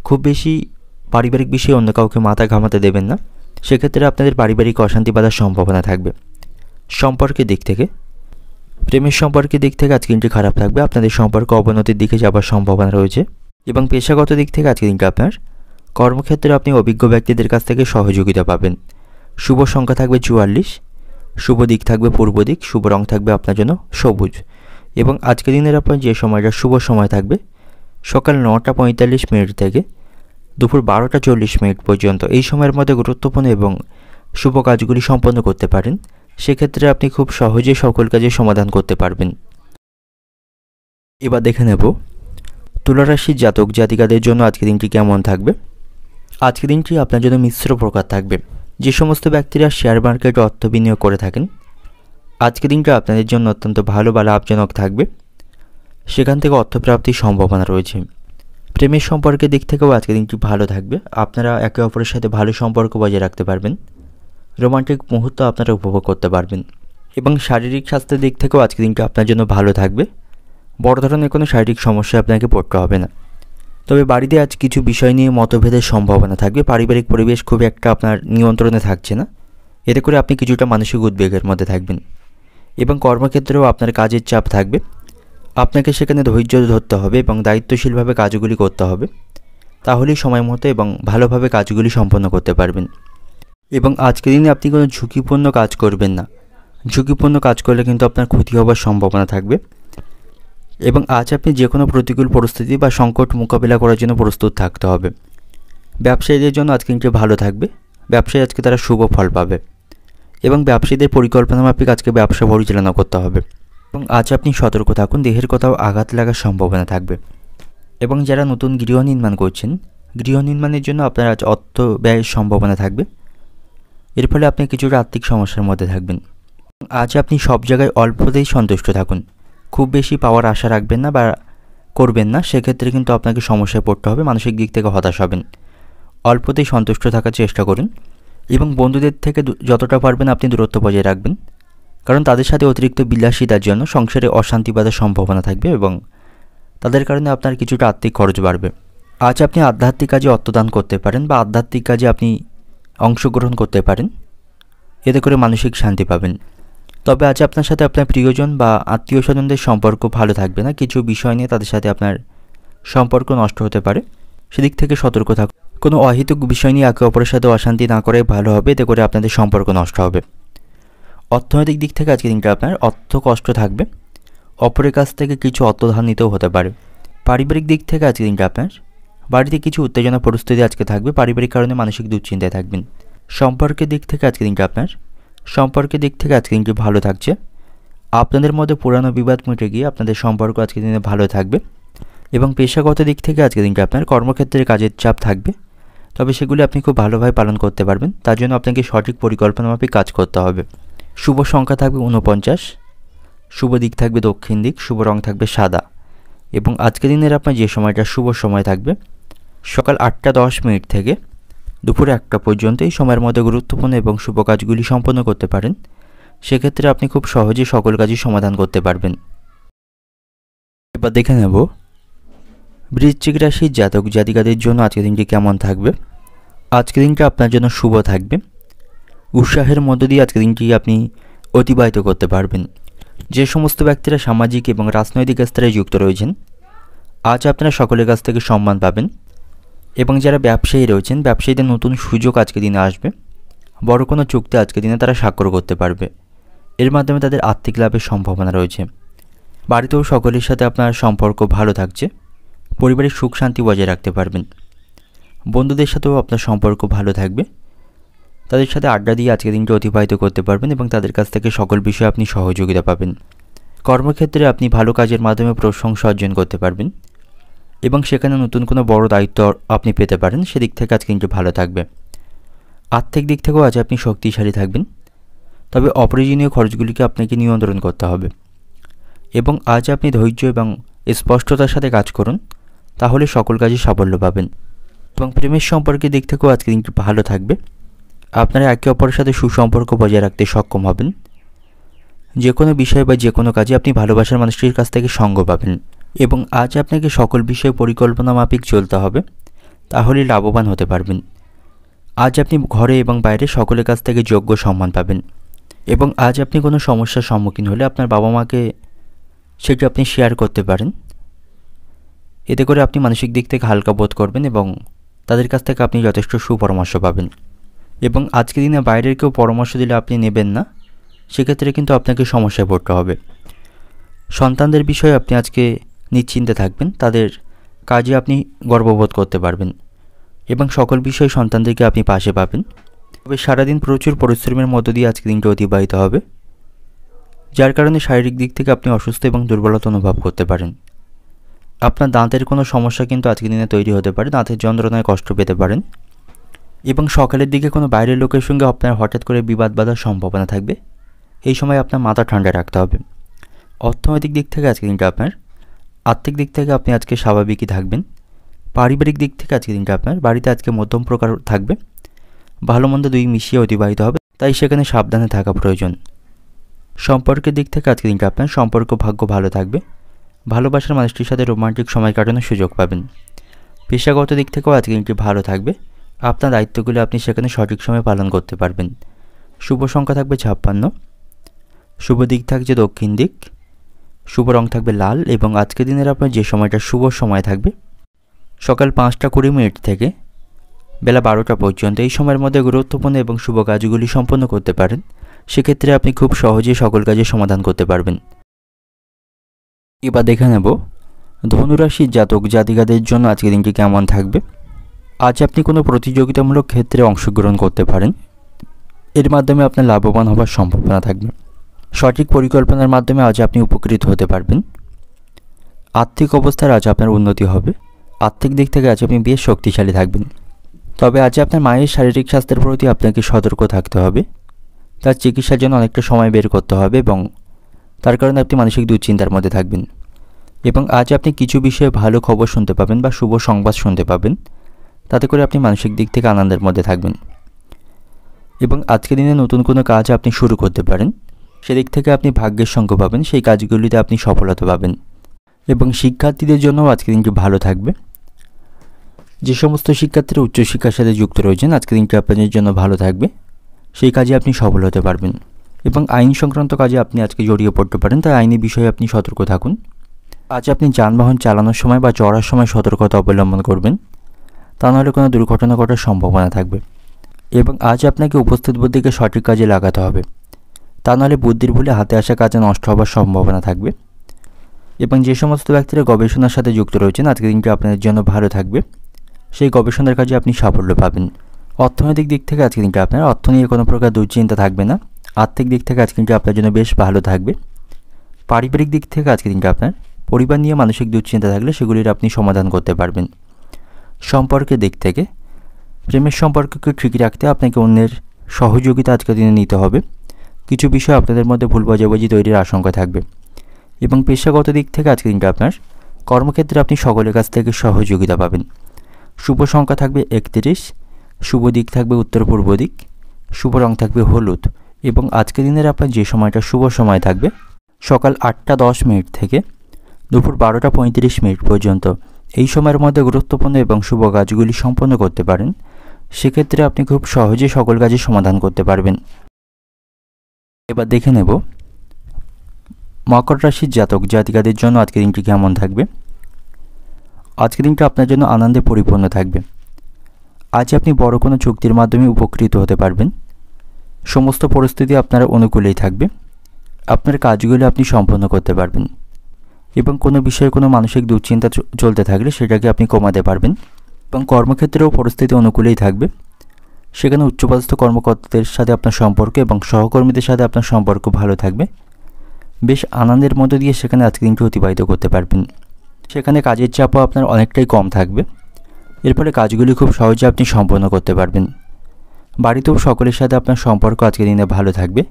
খুব বেশি পারিবারিক বিষয়ে অন্য কাউকে মাথা ঘামাতে দেবেন না, সেক্ষেত্রে আপনাদের পারিবারিক অশান্তি বাঁধার সম্ভাবনা থাকবে। সম্পর্কের দিক থেকে, প্রেমের সম্পর্কের দিক থেকে আজকের দিনটি খারাপ থাকবে, আপনাদের সম্পর্ক অবনতির দিকে যাওয়ার সম্ভাবনা রয়েছে। এবং পেশাগত দিক থেকে আজকের দিনটা আপনার কর্মক্ষেত্রে আপনি অভিজ্ঞ ব্যক্তিদের কাছ থেকে সহযোগিতা পাবেন। শুভ সংখ্যা থাকবে 44, শুভ দিক থাকবে পূর্ব দিক, শুভ রং থাকবে আপনার জন্য সবুজ। এবং আজকের দিনের আপনার যে সময়টা শুভ সময় থাকবে সকাল 9টা 45 মিনিট থেকে দুপুর 12টা 40 মিনিট পর্যন্ত। এই সময়ের মধ্যে গুরুত্বপূর্ণ এবং শুভ কাজগুলি সম্পন্ন করতে পারেন, সেক্ষেত্রে আপনি খুব সহজে সকল কাজে সমাধান করতে পারবেন। এবার দেখে নেব তুলা রাশির জাতক জাতিকাদের জন্য আজকের দিনটি কেমন থাকবে। আজকের দিনটি আপনার জন্য মিশ্র প্রকার থাকবে। যে সমস্ত ব্যক্তিরা শেয়ার মার্কেটে অর্থ বিনিয়োগ করে থাকেন, আজকের দিনটা আপনাদের জন্য অত্যন্ত ভালো বা লাভজনক থাকবে, সেখান থেকে অর্থপ্রাপ্তির সম্ভাবনা রয়েছে। প্রেমের সম্পর্কের দিক থেকেও আজকের দিনটি ভালো থাকবে, আপনারা একে অপরের সাথে ভালো সম্পর্ক বজায় রাখতে পারবেন, রোমান্টিক মুহূর্ত আপনারা উপভোগ করতে পারবেন। এবং শারীরিক স্বাস্থ্যের দিক থেকেও আজকের দিনটা আপনার জন্য ভালো থাকবে, বড় ধরনের কোনো শারীরিক সমস্যায় আপনাকে পড়তে হবে না। তবে বাড়িতে আজ কিছু বিষয় নিয়ে মতভেদের সম্ভাবনা থাকবে, পারিবারিক পরিবেশ খুব একটা আপনার নিয়ন্ত্রণে থাকছে না, এতে করে আপনি কিছুটা মানসিক উদ্বেগের মধ্যে থাকবেন। এবং কর্মক্ষেত্রেও আপনার কাজের চাপ থাকবে, আপনাকে সেখানে ধৈর্য ধরতে হবে এবং দায়িত্বশীলভাবে কাজগুলি করতে হবে। তাহলেই সময় মতো এবং ভালোভাবে কাজগুলি সম্পন্ন করতে পারবেন। এবং আজকের দিনে আপনি কোনো ঝুঁকিপূর্ণ কাজ করবেন না। ঝুঁকিপূর্ণ কাজ করলে কিন্তু আপনার ক্ষতি হওয়ার সম্ভাবনা থাকবে। এবং আজ আপনি যে কোনো প্রতিকূল পরিস্থিতি বা সংকট মোকাবিলা করার জন্য প্রস্তুত থাকতে হবে। ব্যবসায়ীদের জন্য আজকে কিন্তু ভালো থাকবে। ব্যবসায়ী আজকে তারা শুভ ফল পাবে এবং ব্যবসায়ীদের পরিকল্পনা মাফিক আজকে ব্যবসা পরিচালনা করতে হবে। এবং আজ আপনি সতর্ক থাকুন, দেহের কোথাও আঘাত লাগার সম্ভাবনা থাকবে। এবং যারা নতুন গৃহ নির্মাণ করছেন, গৃহ নির্মাণের জন্য আপনার আজ অর্থ ব্যয়ের সম্ভাবনা থাকবে। এর ফলে আপনি কিছুটা আর্থিক সমস্যার মধ্যে থাকবেন। আজ আপনি সব জায়গায় অল্পতেই সন্তুষ্ট থাকুন। খুব বেশি পাওয়ার আশা রাখবেন না বা করবেন না, সেক্ষেত্রে কিন্তু আপনাকে সমস্যায় পড়তে হবে, মানসিক দিক থেকে হতাশ হবেন। অল্পতেই সন্তুষ্ট থাকার চেষ্টা করুন এবং বন্ধুদের থেকে যতটা পারবেন আপনি দূরত্ব বজায় রাখবেন, কারণ তাদের সাথে অতিরিক্ত বিলাসিতার জন্য সংসারে অশান্তি বাঁধার সম্ভাবনা থাকবে এবং তাদের কারণে আপনার কিছুটা আর্থিক খরচ বাড়বে। আজ আপনি আধ্যাত্মিক কাজে অর্থদান করতে পারেন বা আধ্যাত্মিক কাজে আপনি অংশগ্রহণ করতে পারেন, এতে করে মানসিক শান্তি পাবেন। তবে আজ আপনার সাথে আপনার প্রিয়জন বা আত্মীয় স্বজনদের সম্পর্ক ভালো থাকবে না। কিছু বিষয় নিয়ে তাদের সাথে আপনার সম্পর্ক নষ্ট হতে পারে, সেদিক থেকে সতর্ক থাকুন। কোনো অহেতুক বিষয় নিয়ে একে অপরের সাথে অশান্তি না করাই ভালো হবে, এতে করে আপনাদের সম্পর্ক নষ্ট হবে। অর্থনৈতিক দিক থেকে আজকে দিনটা আপনার অর্থ কষ্ট থাকবে, অপরের কাছ থেকে কিছু অর্থ ধার নিতেও হতে পারে। পারিবারিক দিক থেকে আজকে দিনটা আপনার বাড়িতে কিছু উত্তেজনা পরিস্থিতি আজকে থাকবে, পারিবারিক কারণে মানসিক দুশ্চিন্তায় থাকবেন। সম্পর্কের দিক থেকে আজকে দিনটা আজকে দিনটি ভালো থাকছে। আপনাদের মধ্যে পুরানো বিবাদ মিটে গিয়ে আপনাদের সম্পর্ক আজকে দিনে ভালো থাকবে। এবং পেশাগত দিক থেকে আজকে দিনটা আপনার কর্মক্ষেত্রে কাজের চাপ থাকবে, তবে সেগুলি আপনি খুব ভালোভাবে পালন করতে পারবেন। তার জন্য আপনাকে সঠিক পরিকল্পনা মাফিক কাজ করতে হবে। শুভ সংখ্যা থাকবে 49, শুভ দিক থাকবে দক্ষিণ দিক, শুভ রং থাকবে সাদা। এবং আজকে দিনের আপনার যে সময়টা শুভ সময় থাকবে সকাল 8:10 থেকে দুপুর 1টা পর্যন্ত। এই সময়ের মধ্যে গুরুত্বপূর্ণ এবং শুভ কাজগুলি সম্পন্ন করতে পারেন, সেক্ষেত্রে আপনি খুব সহজে সকল কাজই সমাধান করতে পারবেন। এবার দেখে নেব বৃশ্চিক রাশির জাতক জাতিকাদের জন্য আজকের দিনটি কেমন থাকবে। আজকের দিনটা আপনার জন্য শুভ থাকবে। উৎসাহের মধ্য দিয়ে আজকের দিনটি আপনি অতিবাহিত করতে পারবেন। যে সমস্ত ব্যক্তিরা সামাজিক এবং রাজনৈতিক স্তরে যুক্ত রয়েছেন, আজ আপনারা সকলের কাছ থেকে সম্মান পাবেন। এবং যারা ব্যবসায়ী রয়েছেন, ব্যবসায়ীদের নতুন সুযোগ আজকের দিনে আসবে। বড় কোনো চুক্তি আজকের দিনে তারা স্বাক্ষর করতে পারবে, এর মাধ্যমে তাদের আর্থিক লাভের সম্ভাবনা রয়েছে। বাড়িতেও সকলের সাথে আপনার সম্পর্ক ভালো থাকছে, পরিবারের সুখ শান্তি বজায় রাখতে পারবেন। বন্ধুদের সাথেও আপনার সম্পর্ক ভালো থাকবে, তাদের সাথে আড্ডা দিয়ে আজকের দিনটা অতিবাহিত করতে পারবেন এবং তাদের কাছ থেকে সকল বিষয়ে আপনি সহযোগিতা পাবেন। কর্মক্ষেত্রে আপনি ভালো কাজের মাধ্যমে প্রশংসা অর্জন করতে পারবেন এবং সেখানে নতুন কোনো বড় দায়িত্ব আপনি পেতে পারেন, সেদিক থেকে আজকে দিনটি ভালো থাকবে। আর্থিক দিক থেকেও আজ আপনি শক্তিশালী থাকবেন, তবে অপ্রয়োজনীয় খরচগুলিকে আপনাকে নিয়ন্ত্রণ করতে হবে। এবং আজ আপনি ধৈর্য এবং স্পষ্টতার সাথে কাজ করুন, তাহলে সকল কাজে সাফল্য পাবেন। এবং প্রেমের সম্পর্কের দিক থেকেও আজকে দিনটি ভালো থাকবে। আপনারা একে অপরের সাথে সুসম্পর্ক বজায় রাখতে সক্ষম হবেন। যে কোনো বিষয় বা যে কোনো কাজে আপনি ভালোবাসার মানুষটির কাছ থেকে সঙ্গ পাবেন। এবং আজ আপনাকে সকল বিষয়ে পরিকল্পনা মাফিক চলতে হবে, তাহলেই লাভবান হতে পারবেন। আজ আপনি ঘরে এবং বাইরে সকলের কাছ থেকে যোগ্য সম্মান পাবেন। এবং আজ আপনি কোনো সমস্যার সম্মুখীন হলে আপনার বাবা মাকে সেটি আপনি শেয়ার করতে পারেন, এতে করে আপনি মানসিক দিক থেকে হালকা বোধ করবেন এবং তাদের কাছ থেকে আপনি যথেষ্ট সুপরামর্শ পাবেন। এবং আজকের দিনে বাইরের কেউ পরামর্শ দিলে আপনি নেবেন না, সেক্ষেত্রে কিন্তু আপনাকে সমস্যায় পড়তে হবে। সন্তানদের বিষয়ে আপনি আজকে নিশ্চিন্তে থাকবেন, তাদের কাজে আপনি গর্ববোধ করতে পারবেন এবং সকল বিষয়ে সন্তানদেরকে আপনি পাশে পাবেন। তবে সারাদিন প্রচুর পরিশ্রমের মধ্য দিয়ে আজকে দিনটা অতিবাহিত হবে, যার কারণে শারীরিক দিক থেকে আপনি অসুস্থ এবং দুর্বলতা অনুভব করতে পারেন। আপনার দাঁতের কোনো সমস্যা কিন্তু আজকের দিনে তৈরি হতে পারে, দাঁতের যন্ত্রণায় কষ্ট পেতে পারেন। এবং সকালের দিকে কোনো বাইরের লোকের সঙ্গে আপনার হঠাৎ করে বিবাদ বাঁধার সম্ভাবনা থাকবে, এই সময় আপনার মাথা ঠান্ডা রাখতে হবে। অর্থনৈতিক দিক থেকে আজকে দিনটা আপনার আর্থিক দিক থেকে আপনি আজকে স্বাভাবিকই থাকবেন। পারিবারিক দিক থেকে আজকে দিনটা আপনার বাড়িতে আজকে মধ্যম প্রকার থাকবে, ভালো মন্দ দুই মিশিয়ে অতিবাহিত হবে, তাই সেখানে সাবধানে থাকা প্রয়োজন। সম্পর্কের দিক থেকে আজকে দিনটা আপনার সম্পর্ক ভাগ্য ভালো থাকবে, ভালোবাসার মানুষটির সাথে রোমান্টিক সময় কাটানোর সুযোগ পাবেন। পেশাগত দিক থেকেও আজকে দিনটি ভালো থাকবে, আপনার দায়িত্বগুলো আপনি সেখানে সঠিক সময়ে পালন করতে পারবেন। শুভ সংখ্যা থাকবে 56, শুভ দিক থাকছে দক্ষিণ দিক, শুভ রং থাকবে লাল। এবং আজকের দিনের আপনার যে সময়টা শুভ সময় থাকবে সকাল 5:20 থেকে বেলা 12টা পর্যন্ত এই সময়ের মধ্যে গুরুত্বপূর্ণ এবং শুভ কাজগুলি সম্পন্ন করতে পারেন। সেক্ষেত্রে আপনি খুব সহজেই সকল কাজের সমাধান করতে পারবেন। এবার দেখে নেব ধনুরাশির জাতক জাতিকাদের জন্য আজকের দিনটি কেমন থাকবে। আজ আপনি কোনো প্রতিযোগিতামূলক ক্ষেত্রে অংশগ্রহণ করতে পারেন। এর মাধ্যমে আপনার লাভবান হওয়ার সম্ভাবনা থাকবে। সঠিক পরিকল্পনার মাধ্যমে আজ আপনি উপকৃত হতে পারবেন। আর্থিক অবস্থার আজ আপনার উন্নতি হবে। আর্থিক দিক থেকে আজ আপনি বেশ শক্তিশালী থাকবেন। তবে আজ আপনার মায়ের শারীরিক স্বাস্থ্যের প্রতি আপনাকে সতর্ক থাকতে হবে। তার চিকিৎসার জন্য অনেকটা সময় বের করতে হবে এবং তার কারণে আপনি মানসিক দুশ্চিন্তার মধ্যে থাকবেন। এবং আজ আপনি কিছু বিষয়ে ভালো খবর শুনতে পাবেন বা শুভ সংবাদ শুনতে পাবেন। তাতে করে আপনি মানসিক দিক থেকে আনন্দের মধ্যে থাকবেন। এবং আজকের দিনে নতুন কোনো কাজ আপনি শুরু করতে পারেন। সেদিক থেকে আপনি ভাগ্যের সঙ্গ পাবেন। সেই কাজগুলিতে আপনি সফলতা পাবেন। এবং শিক্ষার্থীদের জন্যও আজকের দিনটি ভালো থাকবে। যে সমস্ত শিক্ষার্থীরা উচ্চশিক্ষার সাথে যুক্ত রয়েছেন আজকের দিনটি আপনাদের জন্য ভালো থাকবে। সেই কাজে আপনি সফল হতে পারবেন। এবং আইন সংক্রান্ত কাজে আপনি আজকে জড়িয়ে পড়তে পারেন, তাই আইনি বিষয়ে আপনি সতর্ক থাকুন। আজ আপনি যানবাহন চালানোর সময় বা চড়ার সময় সতর্কতা অবলম্বন করবেন, তা নাহলে কোনো দুর্ঘটনা ঘটার সম্ভাবনা থাকবে। এবং আজ আপনাকে উপস্থিত বুদ্ধিকে সঠিক কাজে লাগাতে হবে, তা নাহলে বুদ্ধির ভুলে হাতে আসা কাজে নষ্ট হওয়ার সম্ভাবনা থাকবে। এবং যে সমস্ত ব্যক্তিরা গবেষণার সাথে যুক্ত রয়েছেন আজকের দিনটি আপনাদের জন্য ভালো থাকবে। সেই গবেষণার কাজে আপনি সাফল্য পাবেন। অর্থনৈতিক দিক থেকে আজকের দিনটি আপনার অর্থ নিয়ে কোনো প্রকার দুশ্চিন্তা থাকবে না। আর্থিক দিক থেকে আজকের দিনটি আপনার জন্য বেশ ভালো থাকবে। পারিবারিক দিক থেকে আজকের দিনটি আপনার পরিবার নিয়ে মানসিক দুশ্চিন্তা থাকলে সেগুলির আপনি সমাধান করতে পারবেন। সম্পর্কের দিক থেকে প্রেমের সম্পর্ককে ঠিক রাখতে আপনাকে অন্যের সহযোগিতা আজকের দিনে নিতে হবে। কিছু বিষয় আপনাদের মধ্যে ভুল বোঝাবুঝি তৈরির আশঙ্কা থাকবে। এবং পেশাগত দিক থেকে আজকের দিনটা আপনার কর্মক্ষেত্রে আপনি সকলের কাছ থেকে সহযোগিতা পাবেন। শুভ সংখ্যা থাকবে 31, শুভ দিক থাকবে উত্তর পূর্ব দিক, শুভ রং থাকবে হলুদ। এবং আজকের দিনের আপনার যে সময়টা শুভ সময় থাকবে সকাল 8:10 থেকে দুপুর 12:35 পর্যন্ত। এই সময়ের মধ্যে গুরুত্বপূর্ণ এবং শুভ কাজগুলি সম্পন্ন করতে পারেন। সেক্ষেত্রে আপনি খুব সহজে সকল কাজের সমাধান করতে পারবেন। এবার দেখে নেব মকর রাশির জাতক জাতিকাদের জন্য আজকের দিনটি কেমন থাকবে। আজকের দিনটা আপনার জন্য আনন্দে পরিপূর্ণ থাকবে। আজ আপনি বড় কোনো চুক্তির মাধ্যমে উপকৃত হতে পারবেন। সমস্ত পরিস্থিতি আপনার অনুকূলেই থাকবে। আপনার কাজগুলি আপনি সম্পন্ন করতে পারবেন। এবং কোনো বিষয়ে কোনো মানসিক দুশ্চিন্তা চলতে থাকলে সেটাকে আপনি কমাতে পারবেন। এবং কর্মক্ষেত্রেও পরিস্থিতি অনুকূলেই থাকবে। সেখানে উচ্চপদস্থ কর্মকর্তাদের সাথে আপনার সম্পর্ক এবং সহকর্মীদের সাথে আপনার সম্পর্ক ভালো থাকবে। বেশ আনন্দের মধ্য দিয়ে সেখানে আজকের দিনটি অতিবাহিত করতে পারবেন। সেখানে কাজের চাপও আপনার অনেকটাই কম থাকবে। এর ফলে কাজগুলি খুব সহজে আপনি সম্পন্ন করতে পারবেন। বাড়িতেও সকলের সাথে আপনার সম্পর্ক আজকের দিনে ভালো থাকবে।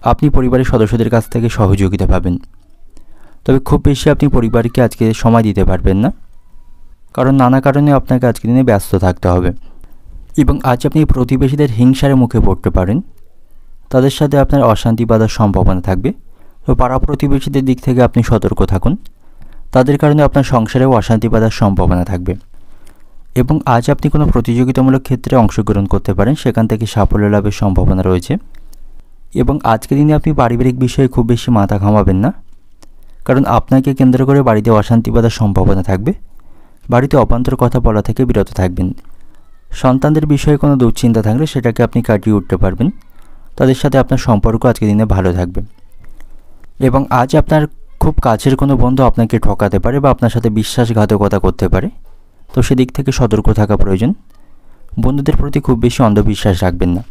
আপনি পরিবারের সদস্যদের কাছ থেকে সহযোগিতা পাবেন। তবে খুব বেশি আপনি পরিবারকে আজকে সময় দিতে পারবেন না, কারণ নানা কারণে আপনাকে আজকের দিনে ব্যস্ত থাকতে হবে। এবং আজ আপনি প্রতিবেশীদের হিংসার মুখে পড়তে পারেন। তাদের সাথে আপনার অশান্তি বাঁধার সম্ভাবনা থাকবে। তো পাড়া প্রতিবেশীদের দিক থেকে আপনি সতর্ক থাকুন। তাদের কারণে আপনার সংসারেও অশান্তি বাঁধার সম্ভাবনা থাকবে। এবং আজ আপনি কোনো প্রতিযোগিতামূলক ক্ষেত্রে অংশগ্রহণ করতে পারেন, সেখান থেকে সাফল্য লাভের সম্ভাবনা রয়েছে। এবং আজকের দিনে আপনি পারিবারিক বিষয়ে খুব বেশি মাথা ঘামাবেন না, কারণ আপনাকে কেন্দ্র করে বাড়িতে অশান্তি বাঁধার সম্ভাবনা থাকবে। বাড়িতে অবান্তর কথা বলা থেকে বিরত থাকবেন। সন্তানদের বিষয়ে কোনো দুশ্চিন্তা থাকলে সেটাকে আপনি কাটিয়ে উঠতে পারবেন। তাদের সাথে আপনার সম্পর্ক আজকের দিনে ভালো থাকবে। এবং আজ আপনার খুব কাছের কোনো বন্ধু আপনাকে ঠকাতে পারে বা আপনার সাথে বিশ্বাসঘাতকতা করতে পারে। তো সেদিক থেকে সতর্ক থাকা প্রয়োজন। বন্ধুদের প্রতি খুব বেশি অন্ধবিশ্বাস রাখবেন না।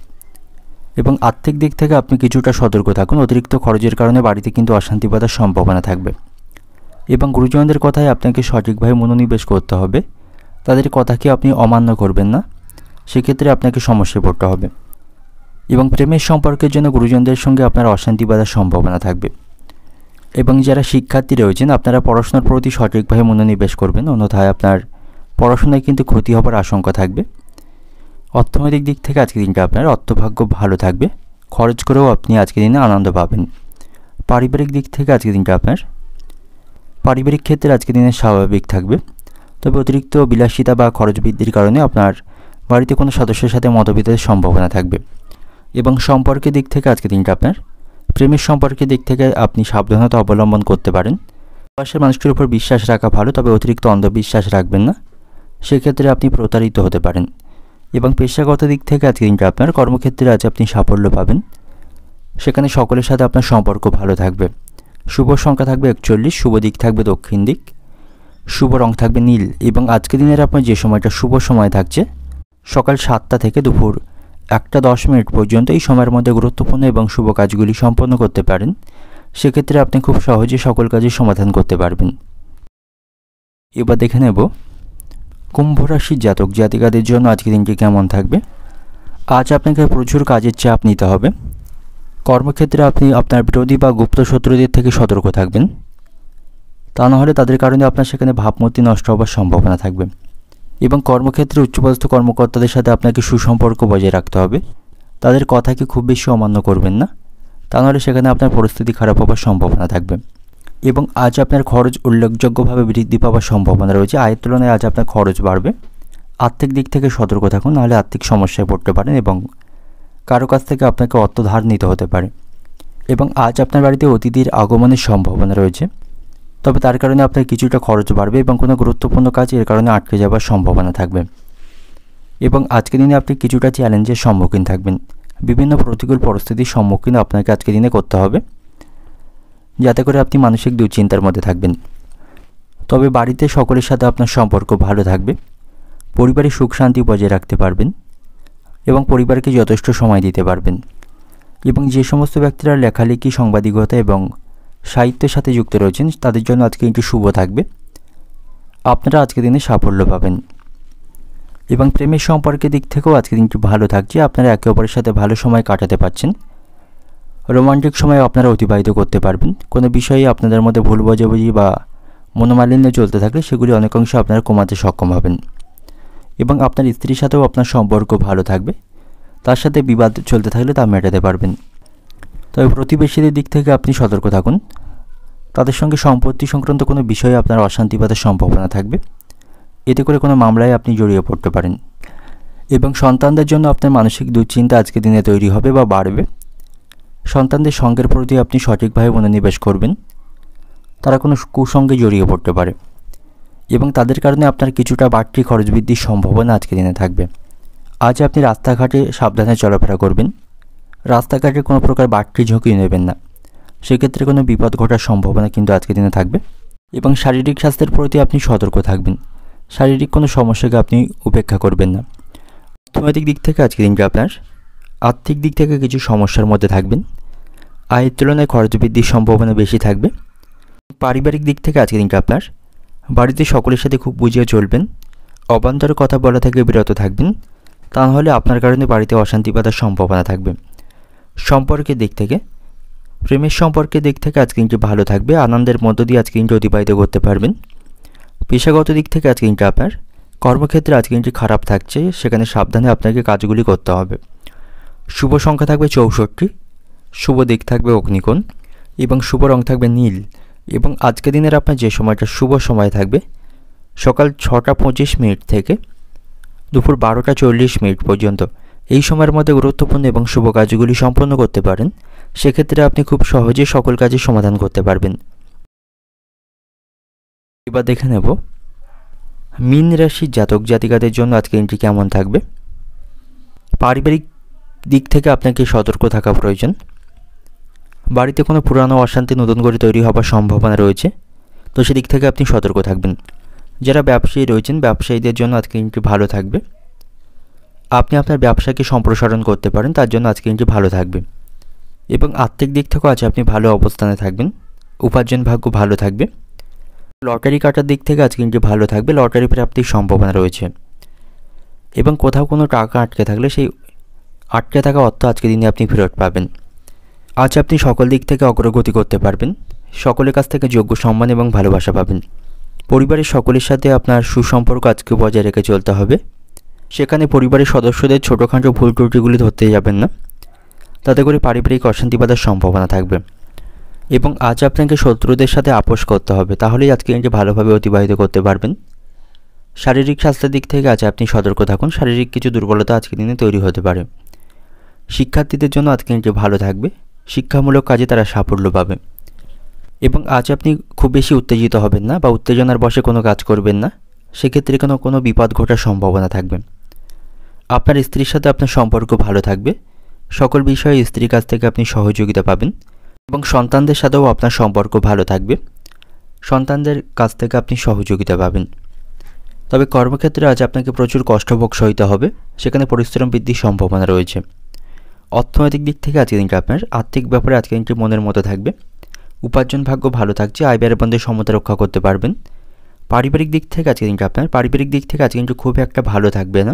এবং আর্থিক দিক থেকে আপনি কিছুটা সতর্ক থাকুন। অতিরিক্ত খরচের কারণে বাড়িতে কিন্তু অশান্তি বাঁধার সম্ভাবনা থাকবে। এবং গুরুজনদের কথায় আপনাকে সঠিকভাবে মনোনিবেশ করতে হবে। তাদের কথাকে আপনি অমান্য করবেন না, সেক্ষেত্রে আপনাকে সমস্যায় পড়তে হবে। এবং প্রেমের সম্পর্কের জন্য গুরুজনদের সঙ্গে আপনার অশান্তি বাঁধার সম্ভাবনা থাকবে। এবং যারা শিক্ষার্থী রয়েছেন আপনারা পড়াশোনার প্রতি সঠিকভাবে মনোনিবেশ করবেন, অন্যথায় আপনার পড়াশোনায় কিন্তু ক্ষতি হবার আশঙ্কা থাকবে। অর্থনৈতিক দিক থেকে আজকের দিনটা আপনার অর্থভাগ্য ভালো থাকবে। খরচ করেও আপনি আজকের দিনে আনন্দ পাবেন। পারিবারিক দিক থেকে আজকের দিনটা আপনার পারিবারিক ক্ষেত্রে আজকের দিনে স্বাভাবিক থাকবে। তবে অতিরিক্ত বিলাসিতা বা খরচ বৃদ্ধির কারণে আপনার বাড়িতে কোনো সদস্যের সাথে মতবিরোধের সম্ভাবনা থাকবে। এবং সম্পর্কের দিক থেকে আজকের দিনটা আপনার প্রেমের সম্পর্কের দিক থেকে আপনি সাবধানতা অবলম্বন করতে পারেন। পাশের মানুষটির উপর বিশ্বাস রাখা ভালো, তবে অতিরিক্ত অন্ধবিশ্বাস রাখবেন না, সেক্ষেত্রে আপনি প্রতারিত হতে পারেন। এবং পেশাগত দিক থেকে আজকে দিনটা আপনার কর্মক্ষেত্রে আজ আপনি সাফল্য পাবেন, সেখানে সকলের সাথে আপনার সম্পর্ক ভালো থাকবে। শুভ সংখ্যা থাকবে 41, শুভ দিক থাকবে দক্ষিণ দিক, শুভ রং থাকবে নীল। এবং আজকে দিনের আপনার যে সময়টা শুভ সময় থাকছে সকাল 7টা থেকে দুপুর 1:10 পর্যন্ত, এই সময়ের মধ্যে গুরুত্বপূর্ণ এবং শুভ কাজগুলি সম্পন্ন করতে পারেন। সেক্ষেত্রে আপনি খুব সহজে সকল কাজের সমাধান করতে পারবেন। এবার দেখে নেব কুম্ভ রাশির জাতক জাতিকাদের জন্য আজকে দিনটি কেমন থাকবে। আজ আপনাকে প্রচুর কাজের চাপ নিতে হবে। কর্মক্ষেত্রে আপনি আপনার বিরোধী বা গুপ্ত শত্রুদের থেকে সতর্ক থাকবেন, তা নাহলে তাদের কারণে আপনার সেখানে ভাবমূর্তি নষ্ট হওয়ার সম্ভাবনা থাকবে। এবং কর্মক্ষেত্রে উচ্চপদস্থ কর্মকর্তাদের সাথে আপনাকে সুসম্পর্ক বজায় রাখতে হবে। তাদের কথাকে খুব বেশি অমান্য করবেন না, তা নাহলে সেখানে আপনার পরিস্থিতি খারাপ হওয়ার সম্ভাবনা থাকবে। এবং আজ আপনার খরচ উল্লেখযোগ্যভাবে বৃদ্ধি পাওয়ার সম্ভাবনা রয়েছে। আয়ের তুলনায় আজ আপনার খরচ বাড়বে। আর্থিক দিক থেকে সতর্ক থাকুন, নাহলে আর্থিক সমস্যায় পড়তে পারেন এবং কারো কাছ থেকে আপনাকে অর্থ ধার নিতে হতে পারে। এবং আজ আপনার বাড়িতে অতিথির আগমনের সম্ভাবনা রয়েছে, তবে তার কারণে আপনার কিছুটা খরচ বাড়বে এবং কোনো গুরুত্বপূর্ণ কাজ এর কারণে আটকে যাওয়ার সম্ভাবনা থাকবে। এবং আজকের দিনে আপনি কিছুটা চ্যালেঞ্জের সম্মুখীন থাকবেন। বিভিন্ন প্রতিকূল পরিস্থিতির সম্মুখীন আপনাকে আজকের দিনে করতে হবে, যাতে করে আপনি মানসিক দুশ্চিন্তার মধ্যে থাকবেন। তবে বাড়িতে সকলের সাথে আপনার সম্পর্ক ভালো থাকবে, পরিবারে সুখ শান্তি বজায় রাখতে পারবেন এবং পরিবারকে যথেষ্ট সময় দিতে পারবেন। এবং যে সমস্ত ব্যক্তিরা লেখালেখি, সাংবাদিকতা এবং সাহিত্যের সাথে যুক্ত রয়েছেন তাদের জন্য আজকে একটু শুভ থাকবে। আপনারা আজকের দিনে সাফল্য পাবেন। এবং প্রেমের সম্পর্কের দিক থেকেও আজকের দিনটি ভালো থাকছে। আপনারা একে অপরের সাথে ভালো সময় কাটাতে পারছেন, রোমান্টিক সময় আপনারা অতিবাহিত করতে পারবেন। কোনো বিষয়ে আপনাদের মধ্যে ভুল বোঝাবুঝি বা মনোমালিন্য চলতে থাকলে সেগুলি অনেকাংশ আপনারা কমাতে সক্ষম হবেন। এবং আপনার স্ত্রীর সাথেও আপনার সম্পর্ক ভালো থাকবে, তার সাথে বিবাদ চলতে থাকলে তা মেটাতে পারবেন। তবে প্রতিবেশীদের দিক থেকে আপনি সতর্ক থাকুন, তাদের সঙ্গে সম্পত্তি সংক্রান্ত কোনো বিষয়ে আপনার অশান্তি বাঁধার সম্ভাবনা থাকবে, এতে করে কোনো মামলায় আপনি জড়িয়ে পড়তে পারেন। এবং সন্তানদের জন্য আপনার মানসিক দুশ্চিন্তা আজকের দিনে তৈরি হবে বা বাড়বে। সন্তানদের সঙ্গের প্রতি আপনি সঠিকভাবে মনোনিবেশ করবেন, তারা কোনো কুসঙ্গে জড়িয়ে পড়তে পারে এবং তাদের কারণে আপনার কিছুটা বাড়তি খরচ বৃদ্ধির সম্ভাবনা আজকের দিনে থাকবে। আজ আপনি রাস্তাঘাটে সাবধানে চলাফেরা করবেন, রাস্তাঘাটে কোনো প্রকার বাড়তি ঝুঁকি নেবেন না, সেক্ষেত্রে কোনো বিপদ ঘটার সম্ভাবনা কিন্তু আজকের দিনে থাকবে। এবং শারীরিক স্বাস্থ্যের প্রতি আপনি সতর্ক থাকবেন, শারীরিক কোনো সমস্যাকে আপনি উপেক্ষা করবেন না। অর্থনৈতিক দিক থেকে আজকের দিনটা আপনার আর্থিক দিক থেকে কিছু সমস্যার মধ্যে থাকবেন, আয়ের তুলনায় খরচ বৃদ্ধির সম্ভাবনা বেশি থাকবে। পারিবারিক দিক থেকে আজকের দিনটা আপনার বাড়িতে সকলের সাথে খুব বুঝিয়ে চলবেন, অবান্তর কথা বলা থেকে বিরত থাকবেন, তা নাহলে আপনার কারণে বাড়িতে অশান্তি বাঁধার সম্ভাবনা থাকবে। সম্পর্কের দিক থেকে, প্রেমের সম্পর্কের দিক থেকে আজকে দিনটি ভালো থাকবে, আনন্দের মধ্য দিয়ে আজকে দিনটি অতিবাহিত করতে পারবেন। পেশাগত দিক থেকে আজকে দিনটা আপনার কর্মক্ষেত্রে আজকে দিনটি খারাপ থাকছে, সেখানে সাবধানে আপনাকে কাজগুলি করতে হবে। শুভ সংখ্যা থাকবে 64, শুভ দিক থাকবে অগ্নিকোণ এবং শুভ রং থাকবে নীল। এবং আজকে দিনের আপনার যে সময়টা শুভ সময় থাকবে সকাল 6:25 থেকে দুপুর 12:40 পর্যন্ত, এই সময়ের মধ্যে গুরুত্বপূর্ণ এবং শুভ কাজগুলি সম্পন্ন করতে পারেন। সেক্ষেত্রে আপনি খুব সহজে সকল কাজের সমাধান করতে পারবেন। এবার দেখে নেব মীন রাশির জাতক জাতিকাদের জন্য আজকে দিনটি কেমন থাকবে। পারিবারিক দিক থেকে আপনাকে সতর্ক থাকা প্রয়োজন। বাড়িতে কোনো পুরানো অশান্তি নতুন করে তৈরি হওয়ার সম্ভাবনা রয়েছে, তো সেদিক থেকে আপনি সতর্ক থাকবেন। যারা ব্যবসায়ী রয়েছেন ব্যবসায়ীদের জন্য আজকে দিনটি ভালো থাকবে, আপনি আপনার ব্যবসাকে সম্প্রসারণ করতে পারেন, তার জন্য আজকে দিনটি ভালো থাকবে। এবং আর্থিক দিক থেকেও আজ আপনি ভালো অবস্থানে থাকবেন, উপার্জন ভাগ্য ভালো থাকবে। লটারি কাটার দিক থেকে আজকে দিনটি ভালো থাকবে, লটারি প্রাপ্তির সম্ভাবনা রয়েছে। এবং কোথাও কোনো টাকা আটকে থাকলে সেই আটকে থাকা অর্থ আজকে দিনে আপনি ফেরত পাবেন। আজ আপনি সকল দিক থেকে অগ্রগতি করতে পারবেন, সকলের কাছ থেকে যোগ্য সম্মান এবং ভালোবাসা পাবেন। পরিবারের সকলের সাথে আপনার সুসম্পর্ক আজকে বজায় রেখে চলতে হবে, সেখানে পরিবারের সদস্যদের ছোটোখাটো ভুল ত্রুটিগুলি ধরতে যাবেন না, তাতে করে পারিবারিক অশান্তি বাঁধার সম্ভাবনা থাকবে। এবং আজ আপনাকে শত্রুদের সাথে আপোষ করতে হবে, তাহলেই আজকে দিনটি ভালোভাবে অতিবাহিত করতে পারবেন। শারীরিক স্বাস্থ্যের দিক থেকে আজ আপনি সতর্ক থাকুন, শারীরিক কিছু দুর্বলতা আজকের দিনে তৈরি হতে পারে। শিক্ষার্থীদের জন্য আজকে দিনটি ভালো থাকবে, শিক্ষামূলক কাজে তারা সাফল্য পাবে। এবং আজ আপনি খুব বেশি উত্তেজিত হবেন না বা উত্তেজনার বশে কোনো কাজ করবেন না, সেক্ষেত্রে কোনো বিপদ ঘটার সম্ভাবনা থাকবে। আপনার স্ত্রীর সাথে আপনার সম্পর্ক ভালো থাকবে, সকল বিষয়ে স্ত্রীর কাছ থেকে আপনি সহযোগিতা পাবেন এবং সন্তানদের সাথেও আপনার সম্পর্ক ভালো থাকবে, সন্তানদের কাছ থেকে আপনি সহযোগিতা পাবেন। তবে কর্মক্ষেত্রে আজ আপনাকে প্রচুর কষ্টভোগ সইতে হবে, সেখানে পরিশ্রম বৃদ্ধির সম্ভাবনা রয়েছে। অর্থনৈতিক দিক থেকে আজকের দিনটি আপনার আর্থিক ব্যাপারে আজকের দিনটি মনের মতো থাকবে, উপার্জন ভাগ্য ভালো থাকছে, আয় ব্যয়ের মধ্যে সমতা রক্ষা করতে পারবেন। পারিবারিক দিক থেকে আজকের দিনটি আজকের দিনটি খুব একটা ভালো থাকবে না,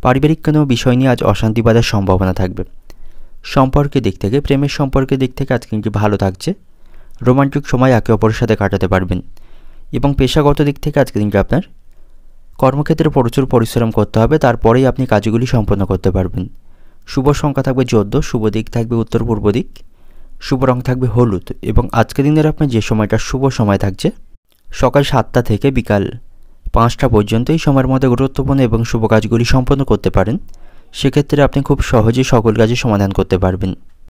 পারিবারিক কোনো বিষয় নিয়ে আজ অশান্তি বাঁধার সম্ভাবনা থাকবে। সম্পর্কের দিক থেকে, প্রেমের সম্পর্কের দিক থেকে আজকের দিনটি ভালো থাকছে, রোমান্টিক সময় একে অপরের সাথে কাটাতে পারবেন। এবং পেশাগত দিক থেকে আজকের দিনটি আপনার কর্মক্ষেত্রে প্রচুর পরিশ্রম করতে হবে, তারপরেই আপনি কাজগুলি সম্পন্ন করতে পারবেন। শুভ সংখ্যা থাকবে 14, শুভ দিক থাকবে উত্তর পূর্ব দিক, শুভ রং থাকবে হলুদ। এবং আজকের দিনের আপনার যে সময়টা শুভ সময় থাকছে সকাল 7টা থেকে বিকাল 5টা পর্যন্ত, এই সময়ের মধ্যে গুরুত্বপূর্ণ এবং শুভ কাজগুলি সম্পন্ন করতে পারেন। সেক্ষেত্রে আপনি খুব সহজেই সকল কাজে সমাধান করতে পারবেন।